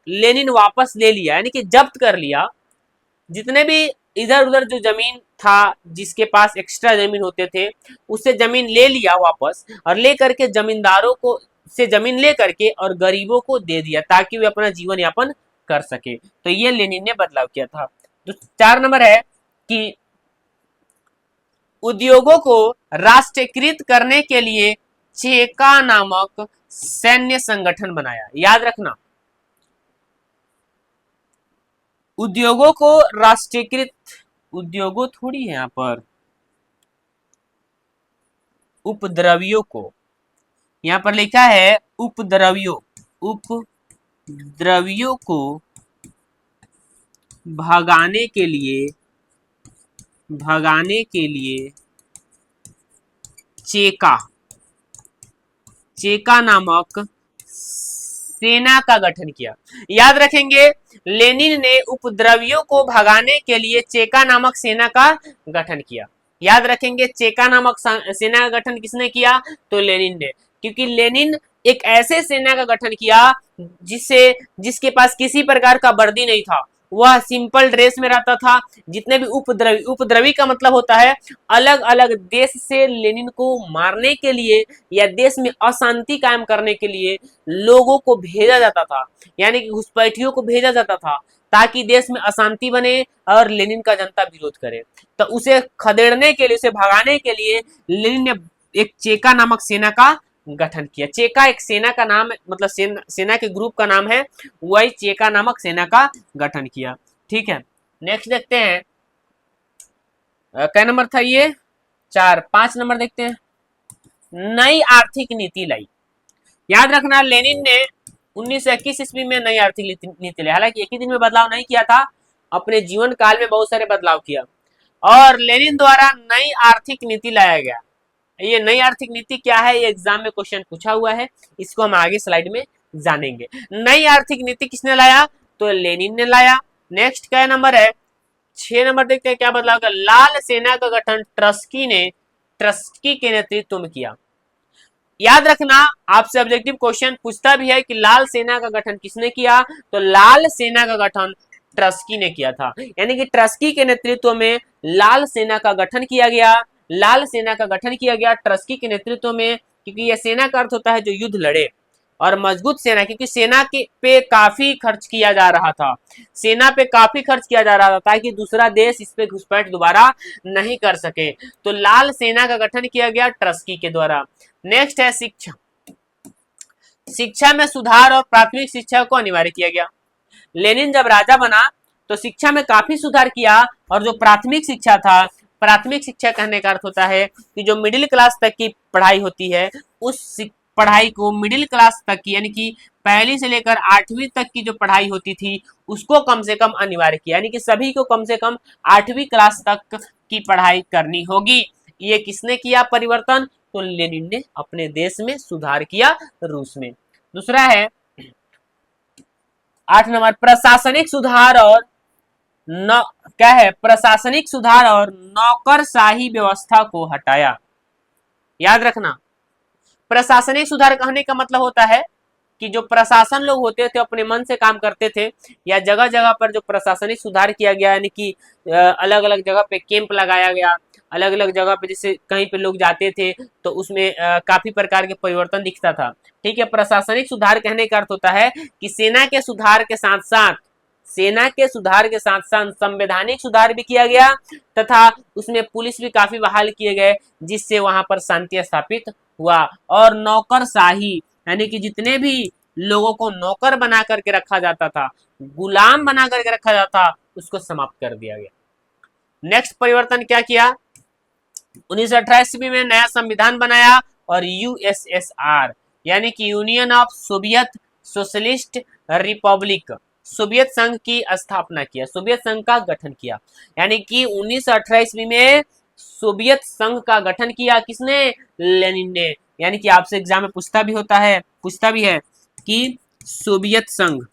लेनिन वापस ले लिया, यानी कि जब्त कर लिया। जितने भी इधर उधर जो जमीन था जिसके पास एक्स्ट्रा जमीन होते थे उससे जमीन ले लिया वापस, और ले करके जमींदारों को से जमीन ले करके और गरीबों को दे दिया ताकि वे अपना जीवन यापन कर सके। तो ये लेनिन ने बदलाव किया था। तो 4 नंबर है कि उद्योगों को राष्ट्रीयकृत करने के लिए चेका नामक सैन्य संगठन बनाया। याद रखना, उद्योगों को राष्ट्रीयकृत, उद्योगों थोड़ी है यहाँ पर, उपद्रवियों को यहाँ पर लिखा है उपद्रवियों को भगाने के लिए चेका नामक सेना का गठन किया। याद रखेंगे लेनिन ने उपद्रवियों को भगाने के लिए चेका नामक सेना का गठन किया। याद रखेंगे चेका नामक सेना का गठन किसने किया? तो लेनिन ने, क्योंकि लेनिन एक ऐसे सेना का गठन किया जिसके पास किसी प्रकार का वर्दी नहीं था, वह सिंपल ड्रेस में रहता था। जितने भी उपद्रवी का मतलब होता है अलग अलग देश से लेनिन को मारने के लिए या देश में अशांति कायम करने के लिए लोगों को भेजा जाता था, यानी कि घुसपैठियों को भेजा जाता था ताकि देश में अशांति बने और लेनिन का जनता विरोध करे। तो उसे खदेड़ने के लिए, उसे भगाने के लिए लेनिन ने एक चेका नामक सेना का गठन किया। चेका एक सेना का नाम, मतलब सेना के ग्रुप का नाम है, वही चेका नामक सेना का गठन किया। ठीक है, नेक्स्ट देखते हैं क्या नंबर था ये? 4। 5 नंबर देखते हैं, नई आर्थिक नीति लाई। याद रखना लेनिन ने 1921 ईस्वी में नई आर्थिक नीति लाई। हालांकि एक ही दिन में बदलाव नहीं किया था, अपने जीवन काल में बहुत सारे बदलाव किया और लेनिन द्वारा नई आर्थिक नीति लाया गया। ये नई आर्थिक नीति क्या है, ये एग्जाम में क्वेश्चन पूछा हुआ है, इसको हम आगे स्लाइड में जानेंगे। नई आर्थिक नीति किसने लाया? तो लेनिन ने लाया। नेक्स्ट क्या नंबर है? 6 नंबर देखते हैं क्या बदलाव का। लाल सेना का गठन ट्रस्की के नेतृत्व में किया। याद रखना आपसे ऑब्जेक्टिव क्वेश्चन पूछता भी है कि लाल सेना का गठन किसने किया? तो लाल सेना का गठन ट्रस्की ने किया था, यानी कि ट्रस्की के नेतृत्व में लाल सेना का गठन किया गया। लाल सेना का गठन किया गया ट्रस्की के नेतृत्व में, क्योंकि यह सेना का अर्थ होता है जो युद्ध लड़े, और मजबूत सेना, क्योंकि सेना के पे काफी खर्च किया जा रहा था, सेना पे काफी खर्च किया जा रहा था ताकि दूसरा देश इस पे घुसपैठ दोबारा नहीं कर सके। तो लाल सेना का गठन किया गया ट्रस्की के द्वारा। नेक्स्ट है शिक्षा। शिक्षा में सुधार और प्राथमिक शिक्षा को अनिवार्य किया गया। लेनिन जब राजा बना तो शिक्षा में काफी सुधार किया, और जो प्राथमिक शिक्षा था, प्राथमिक शिक्षा कहने का अर्थ होता है कि जो मिडिल क्लास तक की पढ़ाई होती है, उस पढ़ाई को मिडिल क्लास तक की, यानी कि पहली से लेकर 8वीं तक की जो पढ़ाई होती थी उसको कम से कम अनिवार्य किया, यानी कि सभी को कम से कम 8वीं क्लास तक की पढ़ाई करनी होगी। ये किसने किया परिवर्तन? तो लेनिन ने अपने देश में सुधार किया, रूस में। दूसरा है 8 नंबर, प्रशासनिक सुधार और क्या है, प्रशासनिक सुधार और नौकरशाही व्यवस्था को हटाया। याद रखना, प्रशासनिक सुधार कहने का मतलब होता है कि जो प्रशासन लोग होते थे अपने मन से काम करते थे, या जगह जगह पर जो प्रशासनिक सुधार किया गया, यानी कि अलग अलग जगह पे कैंप लगाया गया, अलग अलग जगह पे जैसे कहीं पे लोग जाते थे तो उसमें काफी प्रकार के परिवर्तन दिखता था। ठीक है, प्रशासनिक सुधार कहने का अर्थ होता है कि सेना के सुधार के साथ साथ, सेना के सुधार के साथ साथ संवैधानिक सुधार भी किया गया, तथा उसमें पुलिस भी काफी बहाल किए गए, जिससे वहां पर शांति स्थापित हुआ। और नौकरशाही, यानी कि जितने भी लोगों को नौकर बना करके रखा जाता था, गुलाम बना करके रखा जाता था, उसको समाप्त कर दिया गया। नेक्स्ट परिवर्तन क्या किया? 1918 ईस्वी में नया संविधान बनाया और यूएसएसआर, यानी कि union of Soviet socialist Republic, Soviet संघ की स्थापना किया, सोवियत संघ का गठन किया। यानी कि 1918 ईस्वी में सोवियत संघ का गठन किया, किसने? लेनिन ने। यानी कि आपसे एग्जाम में पूछता भी है कि सोवियत संघ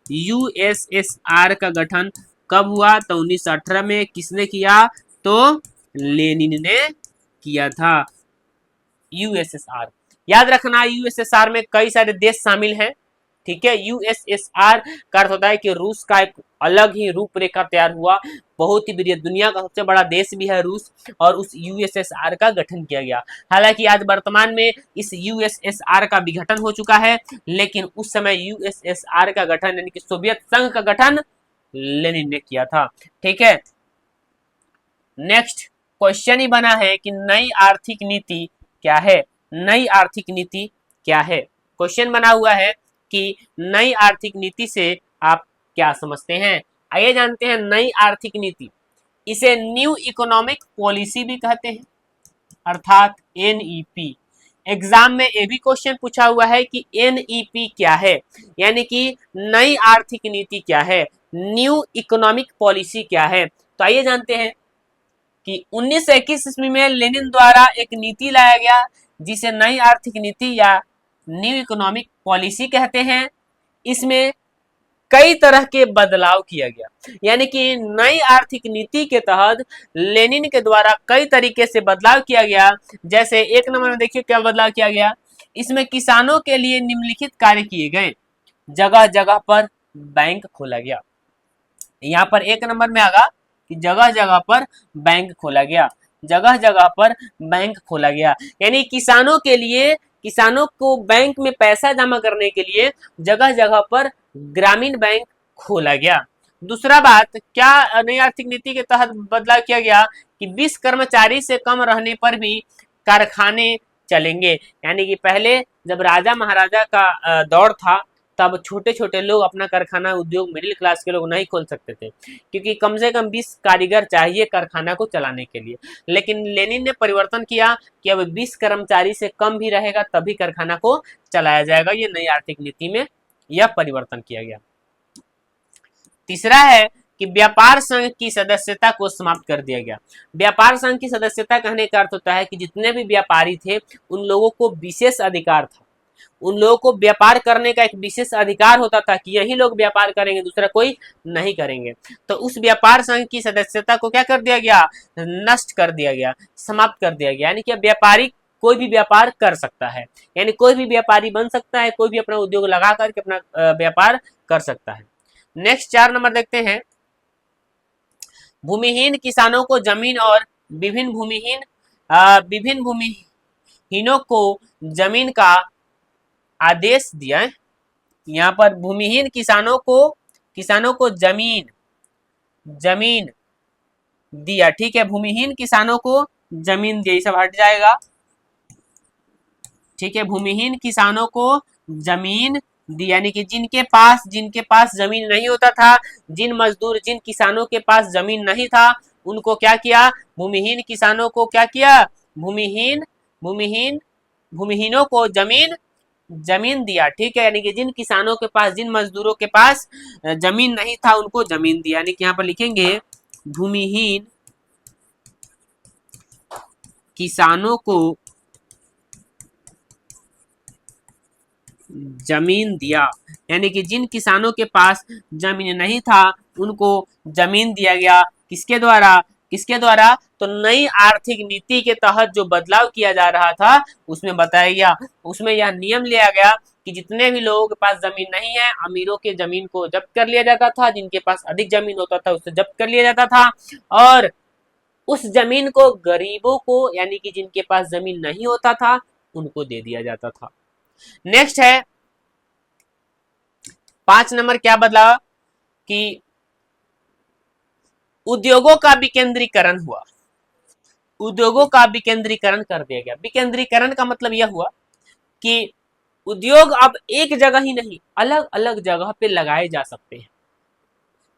यूएसएसआर का गठन कब हुआ? तो 1918 में। किसने किया? तो लेनिन ने किया था यूएसएसआर। याद रखना, यूएसएसआर में कई सारे देश शामिल हैं। ठीक है, यूएसएसआर का अर्थ होता है कि रूस का एक अलग ही रूपरेखा तैयार हुआ, बहुत ही बड़ी, दुनिया का सबसे बड़ा देश भी है रूस, और उस यूएसएसआर का गठन किया गया। हालांकि आज वर्तमान में इस यूएसएसआर का विघटन हो चुका है, लेकिन उस समय यूएसएसआर का गठन, यानी कि सोवियत संघ का गठन लेनिन ने किया था। ठीक है, नेक्स्ट क्वेश्चन ही बना है कि नई आर्थिक नीति क्या है? नई आर्थिक नीति क्या है? क्वेश्चन बना हुआ है कि नई आर्थिक नीति से आप क्या समझते हैं? आइए जानते हैं नई आर्थिक नीति। इसे न्यू इकोनॉमिक पॉलिसी भी कहते हैं, अर्थात एनईपी। एग्जाम में ये भी क्वेश्चन पूछा हुआ है कि एनईपी क्या है, यानी कि नई आर्थिक नीति क्या है, न्यू इकोनॉमिक पॉलिसी क्या है। तो आइए जानते हैं कि 1921 ईस्वी में लेनिन द्वारा एक नीति लाया गया जिसे नई आर्थिक नीति या न्यू इकोनॉमिक पॉलिसी कहते हैं। इसमें कई तरह के बदलाव किया गया, यानी कि नई आर्थिक नीति के तहत लेनिन के द्वारा कई तरीके से बदलाव किया गया। जैसे 1 नंबर में देखिए क्या बदलाव किया गया। इसमें किसानों के लिए निम्नलिखित कार्य किए गए। जगह जगह पर बैंक खोला गया। यहाँ पर 1 नंबर में आगा कि जगह जगह पर बैंक खोला गया, जगह जगह पर बैंक खोला गया, यानी किसानों के लिए, किसानों को बैंक में पैसा जमा करने के लिए जगह जगह पर ग्रामीण बैंक खोला गया। दूसरा बात, क्या नई आर्थिक नीति के तहत बदलाव किया गया कि 20 कर्मचारी से कम रहने पर भी कारखाने चलेंगे। यानी कि पहले जब राजा महाराजा का दौर था, तब छोटे छोटे लोग अपना कारखाना उद्योग, मिडिल क्लास के लोग नहीं खोल सकते थे, क्योंकि कम से कम 20 कारीगर चाहिए कारखाना को चलाने के लिए। लेकिन लेनिन ने परिवर्तन किया कि अब 20 कर्मचारी से कम भी रहेगा तभी कारखाना को चलाया जाएगा। ये नई आर्थिक नीति में यह परिवर्तन किया गया। तीसरा है कि व्यापार संघ की सदस्यता को समाप्त कर दिया गया। व्यापार संघ की सदस्यता कहने का अर्थ होता है कि जितने भी व्यापारी थे उन लोगों को विशेष अधिकार था, उन लोगों को व्यापार करने का एक विशेष अधिकार होता था कि यही लोग व्यापार करेंगे, दूसरा कोई नहीं करेंगे। तो उस व्यापार संघ की सदस्यता को क्या कर दिया गया? नष्ट कर दिया गया, समाप्त कर दिया गया। यानी कि व्यापारी कोई भी व्यापार कर सकता है, यानी कोई भी व्यापारी बन सकता है, कोई भी अपना उद्योग लगा करके अपना व्यापार कर सकता है। नेक्स्ट 4 नंबर देखते हैं। भूमिहीन किसानों को जमीन और विभिन्न भूमिहीन विभिन्न भूमिहीनों को जमीन का आदेश दिया है। यहाँ पर भूमिहीन किसानों को जमीन दिया, ठीक है, भूमिहीन किसानों को जमीन दिया, सब हट जाएगा, ठीक है, भूमिहीन किसानों को जमीन दी, यानी कि जिनके पास जमीन नहीं होता था, जिन किसानों के पास जमीन नहीं था, उनको क्या किया, भूमिहीन किसानों को क्या किया, भूमिहीनों को जमीन दिया, ठीक है, यानी कि जिन किसानों के पास, जिन मजदूरों के पास जमीन नहीं था, उनको जमीन दिया, यानी कि यहाँ पर लिखेंगे भूमिहीन किसानों को जमीन दिया, यानी कि जिन किसानों के पास जमीन नहीं था, उनको जमीन दिया गया, किसके द्वारा, तो नई आर्थिक नीति के तहत जो बदलाव किया जा रहा था, उसमें बताया गया, उसमें यह नियम लिया गया कि जितने भी लोगों के पास जमीन नहीं है, अमीरों के जमीन को जब्त कर लिया जाता था, जिनके पास अधिक जमीन होता था उसे जब्त कर लिया जाता था, और उस जमीन को गरीबों को, यानी कि जिनके पास जमीन नहीं होता था, उनको दे दिया जाता था। नेक्स्ट है 5 नंबर, क्या बदलाव कि उद्योगों का विकेंद्रीकरण हुआ, उद्योगों का विकेंद्रीकरण कर दिया गया। विकेंद्रीकरण का मतलब यह हुआ कि उद्योग अब एक जगह ही नहीं, अलग अलग जगह पे लगाए जा सकते हैं।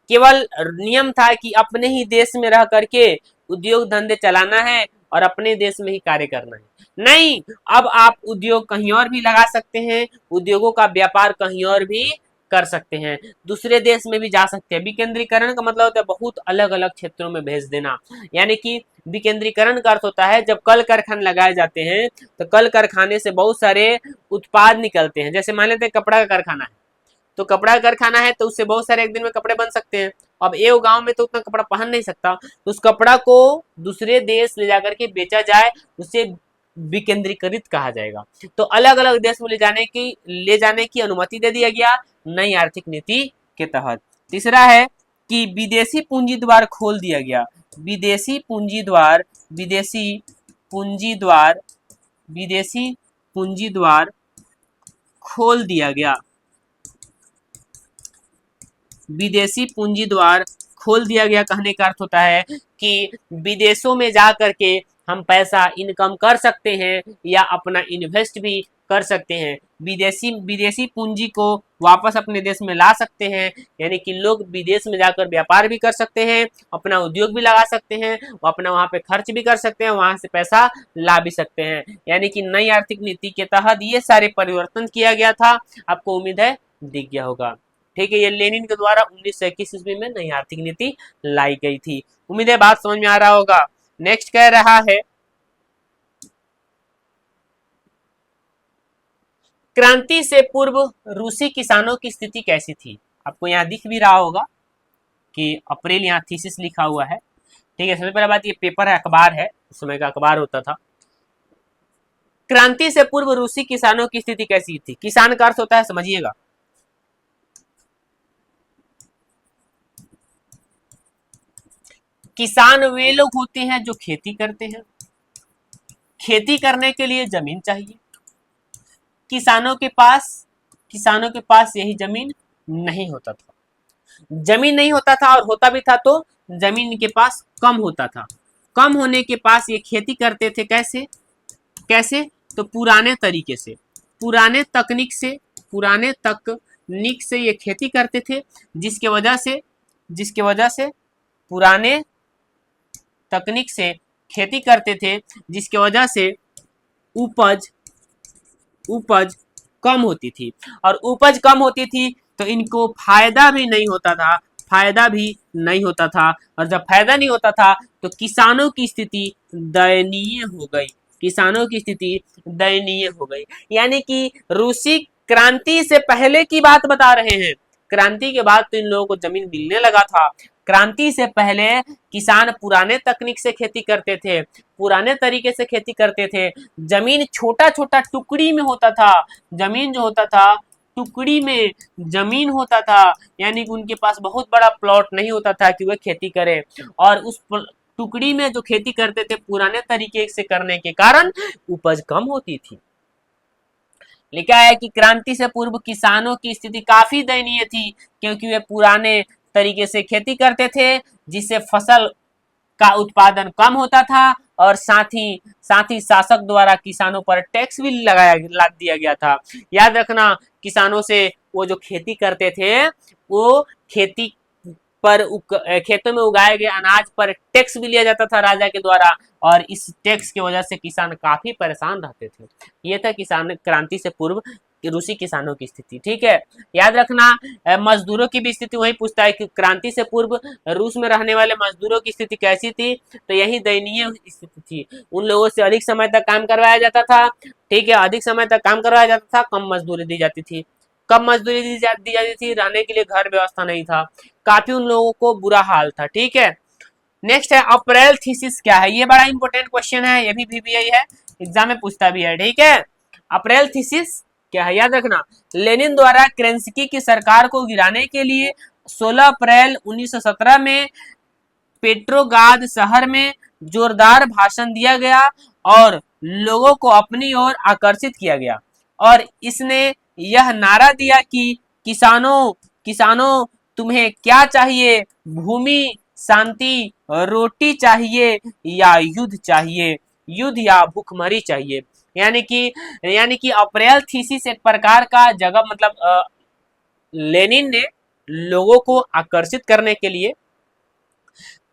केवल नियम था कि अपने ही देश में रह करके उद्योग धंधे चलाना है और अपने देश में ही कार्य करना है, नहीं, अब आप उद्योग कहीं और भी लगा सकते हैं, उद्योगों का व्यापार कहीं और भी कर सकते हैं, दूसरे देश में भी जा सकते हैं। विकेंद्रीकरण का मतलब होता है बहुत अलग अलग क्षेत्रों में भेज देना, यानी कि विकेंद्रीकरण का अर्थ होता है जब कल कारखाने लगाए जाते हैं, तो कल कारखाने से बहुत सारे उत्पाद निकलते हैं। जैसे मान लेते हैं कपड़ा का कारखाना है, तो कपड़ा का कारखाना है तो उससे बहुत सारे एक दिन में कपड़े बन सकते हैं। अब एक गांव में तो उतना कपड़ा पहन नहीं सकता, तो उस कपड़ा को दूसरे देश ले जाकर के बेचा जाए, उसे विकेंद्रीकृत कहा जाएगा। तो अलग अलग देश में ले जाने की अनुमति दे दिया गया नई आर्थिक नीति के तहत। तीसरा है कि विदेशी पूंजी द्वार खोल दिया गया, विदेशी पूंजी द्वार खोल दिया गया, विदेशी पूंजी द्वार खोल दिया गया कहने का अर्थ होता है कि विदेशों में जा करके हम पैसा इनकम कर सकते हैं या अपना इन्वेस्ट भी कर सकते हैं, विदेशी पूंजी को वापस अपने देश में ला सकते हैं, यानी कि लोग विदेश में जाकर व्यापार भी कर सकते हैं, अपना उद्योग भी लगा सकते हैं, अपना वहां पे खर्च भी कर सकते हैं, वहां से पैसा ला भी सकते हैं, यानी कि नई आर्थिक नीति के तहत ये सारे परिवर्तन किया गया था। आपको उम्मीद है दिख गया होगा, ठीक है, ये लेनिन के द्वारा 1921 ईस्वी में नई आर्थिक नीति लाई गई थी। उम्मीद है बात समझ में आ रहा होगा। नेक्स्ट कह रहा है क्रांति से पूर्व रूसी किसानों की स्थिति कैसी थी। आपको यहाँ दिख भी रहा होगा कि अप्रैल यहाँ थीसिस लिखा हुआ है, ठीक है। सबसे पहले बात, ये पेपर है, अखबार है, उस समय का अखबार होता था। क्रांति से पूर्व रूसी किसानों की स्थिति कैसी थी। किसान का अर्थ होता है, समझिएगा, किसान वे लोग होते हैं जो खेती करते हैं, खेती करने के लिए जमीन चाहिए, किसानों के पास यही जमीन नहीं होता था, जमीन नहीं होता था, और होता भी था तो जमीन के पास कम होता था, कम होने के पास ये खेती करते थे। कैसे तो पुराने तरीके से, पुराने तकनीक से ये खेती करते थे, जिसके वजह से पुराने तकनीक से खेती करते थे, जिसके वजह से उपज कम होती थी, और उपज कम होती थी तो इनको फायदा भी नहीं होता था, और जब फायदा नहीं होता था तो किसानों की स्थिति दयनीय हो गई, यानी कि रूसी क्रांति से पहले की बात बता रहे हैं। क्रांति के बाद तो इन लोगों को जमीन मिलने लगा था, क्रांति से पहले किसान पुराने तकनीक से खेती करते थे, पुराने तरीके से खेती करते थे, जमीन छोटा छोटा टुकड़ी में होता था, जमीन जो होता था टुकड़ी में जमीन होता था, यानी कि उनके पास बहुत बड़ा प्लॉट नहीं होता था कि वह खेती करे, और टुकड़ी में जो खेती करते थे पुराने तरीके से करने के कारण उपज कम होती थी। लिखा है कि क्रांति से पूर्व किसानों की स्थिति काफी दयनीय थी, क्योंकि वे पुराने तरीके से खेती करते थे, जिससे फसल का उत्पादन कम होता था और साथ ही शासक द्वारा किसानों पर टैक्स भी लाद दिया गया था। याद रखना, किसानों से वो जो खेती करते थे वो खेती पर खेतों में उगाए गए अनाज पर टैक्स भी लिया जाता था राजा के द्वारा, और इस टैक्स की वजह से किसान काफी परेशान रहते थे। ये था किसान क्रांति से पूर्व रूसी किसानों की स्थिति। ठीक है, याद रखना मजदूरों की भी स्थिति वही पूछता है कि क्रांति से पूर्व रूस में रहने वाले मजदूरों की स्थिति कैसी थी, तो यही दयनीय स्थिति थी। उन लोगों से अधिक समय तक काम करवाया जाता था। ठीक है, अधिक समय तक काम करवाया जाता था, कम मजदूरी दी जाती थी। कम मजदूरी दी जाती थी, रहने के लिए घर व्यवस्था नहीं था, काफी उन लोगों को बुरा हाल था। ठीक है, नेक्स्ट है अप्रैल थीसिस क्या है। ये बड़ा इंपॉर्टेंट क्वेश्चन है, ये भी VBI है, एग्जाम में पूछता भी है। ठीक है, अप्रैल थीसिस क्या है, याद रखना। लेनिन द्वारा केरेंस्की की सरकार को गिराने के लिए 16 अप्रैल 1917 में पेट्रोग्राद शहर में जोरदार भाषण दिया गया और लोगों को अपनी ओर आकर्षित किया गया, और इसने यह नारा दिया कि किसानों किसानों तुम्हें क्या चाहिए, भूमि, शांति, रोटी चाहिए या युद्ध चाहिए, युद्ध या भूखमरी चाहिए। यानी कि अप्रैल थीसिस एक प्रकार का जगह मतलब लेनिन ने लोगों को आकर्षित करने के लिए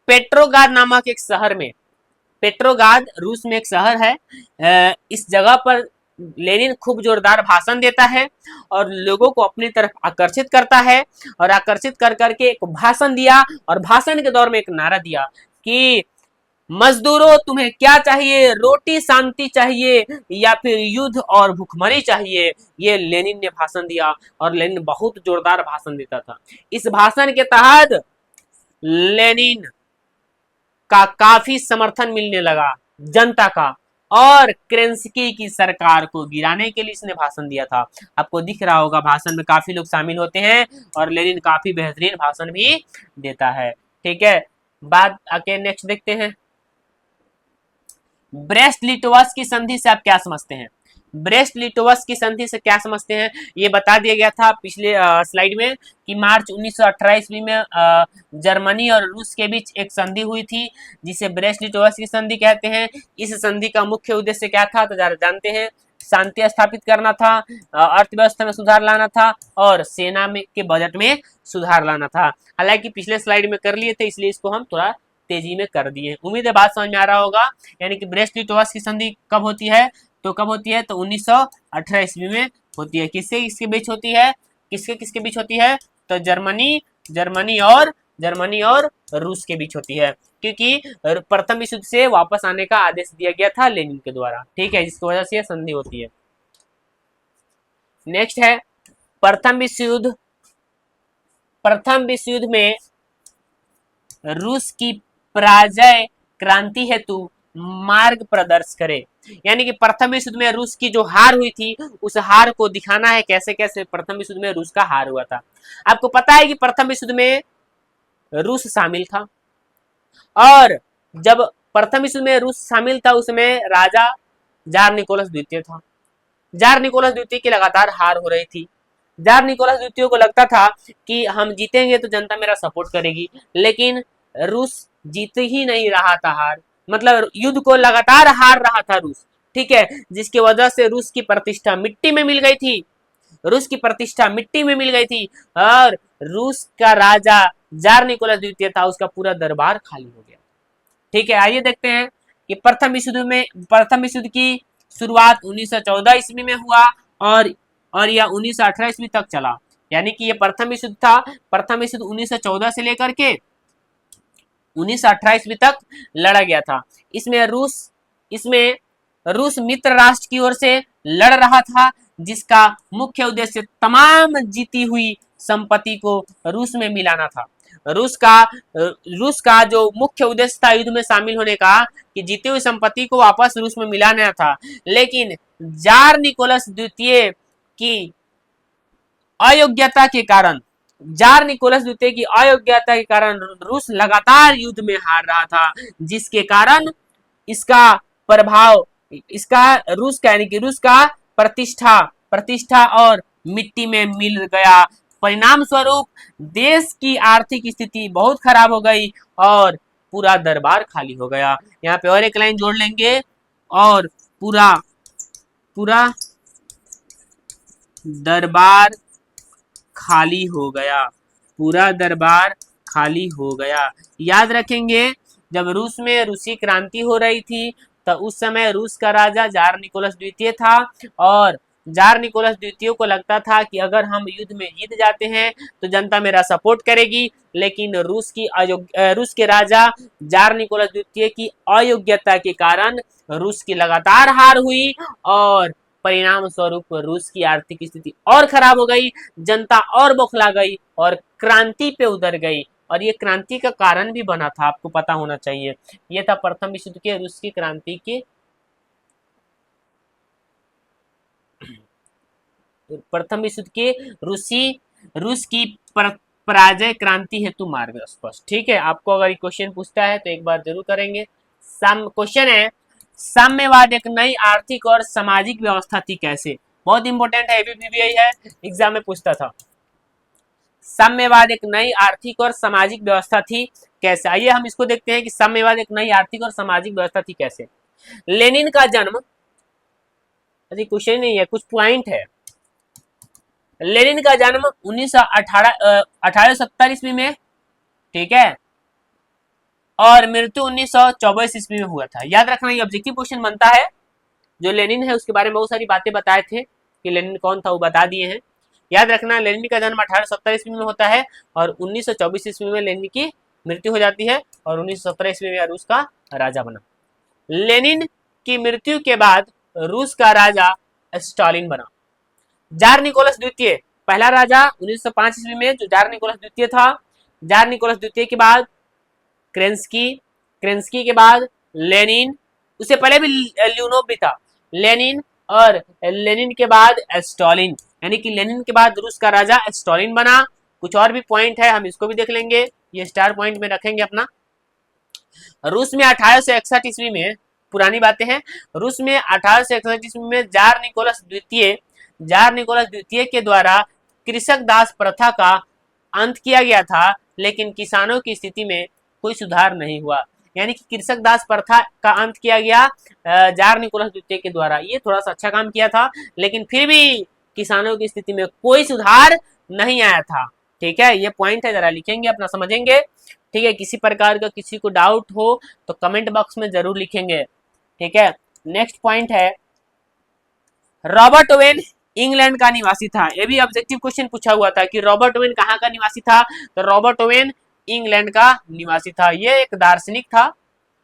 पेट्रोग्राद नामक एक शहर में, पेट्रोग्राद रूस में एक शहर है, इस जगह पर लेनिन खूब जोरदार भाषण देता है और लोगों को अपनी तरफ आकर्षित करता है, और आकर्षित कर करके एक भाषण दिया, और भाषण के दौर में एक नारा दिया कि मजदूरों तुम्हें क्या चाहिए, रोटी, शांति चाहिए या फिर युद्ध और भूखमरी चाहिए। ये लेनिन ने भाषण दिया, और लेनिन बहुत जोरदार भाषण देता था। इस भाषण के तहत लेनिन का काफी समर्थन मिलने लगा जनता का, और केरेंस्की की सरकार को गिराने के लिए इसने भाषण दिया था। आपको दिख रहा होगा भाषण में काफी लोग शामिल होते हैं, और लेनिन काफी बेहतरीन भाषण भी देता है। ठीक है, बात आके नेक्स्ट देखते हैं। ब्रेस्ट लिटोवस की संधि से आप क्या समझते हैं? ब्रेस्ट लिटोवस की संधि से क्या समझते हैं, ये बता दिया गया था पिछले स्लाइड में कि मार्च 1918 ईस्वी में जर्मनी और रूस के बीच एक संधि हुई थी, जिसे ब्रेस्ट लिटोवस की संधि कहते हैं। इस संधि का मुख्य उद्देश्य क्या था तो जानते हैं, शांति स्थापित करना था, अर्थव्यवस्था में सुधार लाना था, और सेना में के बजट में सुधार लाना था। हालांकि पिछले स्लाइड में कर लिए थे, इसलिए इसको हम थोड़ा तेजी में कर दिए। उम्मीद है बात समझ में आ रहा होगा। यानी कि ब्रेस्ट लिटोवस की संधि कब होती है तो 1918 ईस्वी में होती है। किसके बीच होती है, किसके बीच होती है तो जर्मनी और रूस के बीच होती है, क्योंकि प्रथम विश्व युद्ध से वापस आने का आदेश दिया गया था लेनिन के द्वारा। ठीक है, जिसकी वजह से यह संधि होती है। नेक्स्ट है प्रथम विश्व युद्ध में रूस की पराजय क्रांति हेतु मार्ग प्रदर्श करे। यानी कि प्रथम विश्व युद्ध में रूस की जो हार हुई थी, उस हार को दिखाना है कैसे कैसे प्रथम विश्व युद्ध में रूस का हार हुआ था। आपको पता है कि प्रथम विश्व युद्ध में रूस शामिल था, और जब प्रथम विश्व युद्ध में रूस शामिल था उसमें राजा जार निकोलस द्वितीय था। जार निकोलस द्वितीय की लगातार हार हो रही थी। जार निकोलस द्वितीय को लगता था कि हम जीतेंगे तो जनता मेरा सपोर्ट करेगी, लेकिन रूस जीत ही नहीं रहा था हार, मतलब युद्ध को लगातार हार रहा था रूस। ठीक है, जिसकी वजह से रूस की प्रतिष्ठा मिट्टी में मिल गई थी, और रूस का राजा जार निकोलस द्वितीय था, उसका पूरा दरबार खाली हो गया। ठीक है, आइए देखते हैं कि प्रथम विश्व युद्ध की शुरुआत 1914 ईस्वी में हुआ, और यह 1918 ईस्वी तक चला। यानी कि ये प्रथम विश्व युद्ध था। प्रथम विश्व युद्ध 1914 से लेकर के 1918 ईस्वी तक लड़ा गया था। इसमें रूस मित्र राष्ट्र की ओर से लड़ रहा था, जिसका मुख्य उद्देश्य तमाम जीती हुई संपत्ति को रूस में मिलाना था। रूस का जो मुख्य उद्देश्य था युद्ध में शामिल होने का, कि जीती हुई संपत्ति को वापस रूस में मिलाना था। लेकिन जार निकोलस द्वितीय की अयोग्यता के कारण जार निकोलस द्वितीय की अयोग्यता के कारण रूस लगातार युद्ध में हार रहा था, जिसके कारण इसका प्रभाव, इसका रूस का यानी कि रूस का प्रतिष्ठा और मिट्टी में मिल गया। परिणाम स्वरूप देश की आर्थिक स्थिति बहुत खराब हो गई और पूरा दरबार खाली हो गया। यहाँ पे और एक लाइन जोड़ लेंगे, और पूरा पूरा दरबार खाली हो गया, पूरा दरबार खाली हो गया। याद रखेंगे, जब रूस में रूसी क्रांति हो रही थी तो उस समय रूस का राजा जार निकोलस द्वितीय था, और जार निकोलस द्वितीय को लगता था कि अगर हम युद्ध में जीत जाते हैं तो जनता मेरा सपोर्ट करेगी, लेकिन रूस के राजा जार निकोलस द्वितीय की अयोग्यता के कारण रूस की लगातार हार हुई और परिणाम स्वरूप रूस की आर्थिक स्थिति और खराब हो गई, जनता और बौखला गई और क्रांति पे उतर गई। और ये क्रांति का कारण भी बना था, आपको पता होना चाहिए। ये था प्रथम विश्व युद्ध के रूस की क्रांति के प्रथम विश्व युद्ध के रूस की पराजय क्रांति हेतु मार्ग स्पष्ट। ठीक है, आपको अगर क्वेश्चन पूछता है तो एक बार जरूर करेंगे। क्वेश्चन है, साम्यवाद एक नई आर्थिक और सामाजिक व्यवस्था थी कैसे? बहुत इंपॉर्टेंट है, एबीपीबीआई है, एग्जाम में पूछता था। साम्यवाद एक नई आर्थिक और सामाजिक व्यवस्था थी कैसे? आइए हम इसको देखते हैं कि साम्यवाद एक नई आर्थिक और सामाजिक व्यवस्था थी कैसे। लेनिन का जन्म, अजी क्वेश्चन नहीं है, कुछ पॉइंट है। लेनिन का जन्म 1870 ईस्वी में, ठीक है, और मृत्यु 1924 ईस्वी में हुआ था। याद रखना, ये ऑब्जेक्टिव क्वेश्चन बनता है। जो लेनिन है उसके बारे में बहुत सारी बातें बताए थे कि लेनिन कौन था, वो बता दिए हैं। याद रखना, लेनिन का जन्म 1870 ईस्वी में होता है और 1924 ईस्वी में लेनिन की मृत्यु हो जाती है और 1917 ईस्वी में रूस का राजा बना। लेनिन की मृत्यु के बाद रूस का राजा स्टालिन बना। जार निकोलस द्वितीय पहला राजा 1905 ईस्वी में, जो जार निकोलस द्वितीय था। जार निकोलस द्वितीय के बाद क्रेंस्की के बाद लेनिन, उससे पहले भी ल्यूनोव भी था, लेनिन, और लेनिन के बाद स्टालिन, यानी कि लेनिन के बाद रूस का राजा स्टालिन बना। कुछ और भी पॉइंट है, हम इसको भी देख लेंगे, ये स्टार पॉइंट में रखेंगे अपना। रूस में 1861 ईस्वी में, पुरानी बातें हैं, रूस में 1861 ईस्वी में जार निकोलस द्वितीय के द्वारा कृषक दास प्रथा का अंत किया गया था, लेकिन किसानों की स्थिति में कोई सुधार नहीं हुआ। यानी कि कृषक दास प्रथा का अंत किया गया जार निकोलस द्वितीय के द्वारा। ये थोड़ा सा अच्छा काम किया था, लेकिन फिर भी किसानों की स्थिति में कोई सुधार नहीं आया था। ठीक है, ये पॉइंट है, जरा लिखेंगे, अपना समझेंगे। ठीक है, किसी प्रकार का किसी को डाउट हो तो कमेंट बॉक्स में जरूर लिखेंगे। ठीक है, नेक्स्ट पॉइंट है, रॉबर्ट ओवेन इंग्लैंड का निवासी था। ये भी ऑब्जेक्टिव क्वेश्चन पूछा हुआ था कि रॉबर्ट ओवेन कहाँ का निवासी था, तो रॉबर्ट ओवेन इंग्लैंड का निवासी था। ये एक दार्शनिक था।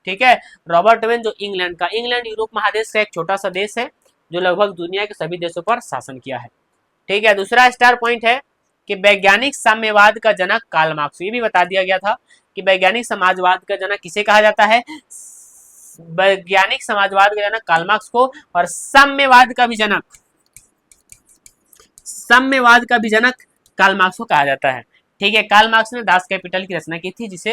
ठीक है, रॉबर्ट ओवेन जो इंग्लैंड यूरोप महादेश का एक छोटा सा देश है जो लगभग दुनिया के सभी देशों पर शासन किया है। ठीक है, दूसरा स्टार पॉइंट है कि वैज्ञानिक साम्यवाद का जनक कार्ल मार्क्स। ये भी बता दिया गया था कि वैज्ञानिक समाजवाद का जनक किसे कहा जाता है, वैज्ञानिक समाजवाद का जनक कार्ल मार्क्स को, और साम्यवाद का भी जनक कार्ल मार्क्स को कहा जाता है। ठीक है, कार्ल मार्क्स ने दास कैपिटल की रचना की थी, जिसे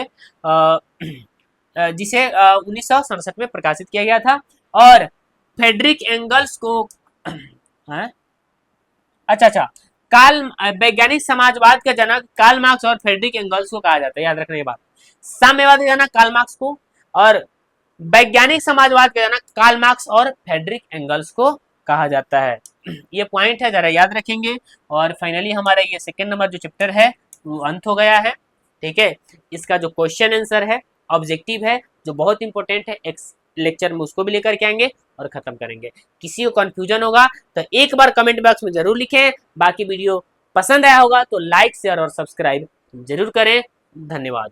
1967 में प्रकाशित किया गया था। और फ्रेडरिक एंगल्स को वैज्ञानिक समाजवाद का जनक कार्ल मार्क्स और फ्रेडरिक एंगल्स को कहा जाता है। याद रखना ये बात, साम्यवाद का जनक कार्ल मार्क्स को और वैज्ञानिक समाजवाद का जनक कार्ल मार्क्स और फ्रेडरिक एंगल्स को कहा जाता है। ये पॉइंट है, जरा याद रखेंगे। और फाइनली हमारा ये सेकंड नंबर जो चैप्टर है वो अंत हो गया है। ठीक है, इसका जो क्वेश्चन आंसर है, ऑब्जेक्टिव है, जो बहुत इंपॉर्टेंट है, एक लेक्चर में उसको भी लेकर के आएंगे और खत्म करेंगे। किसी को कंफ्यूजन होगा तो एक बार कमेंट बॉक्स में जरूर लिखें। बाकी वीडियो पसंद आया होगा तो लाइक शेयर और सब्सक्राइब जरूर करें। धन्यवाद।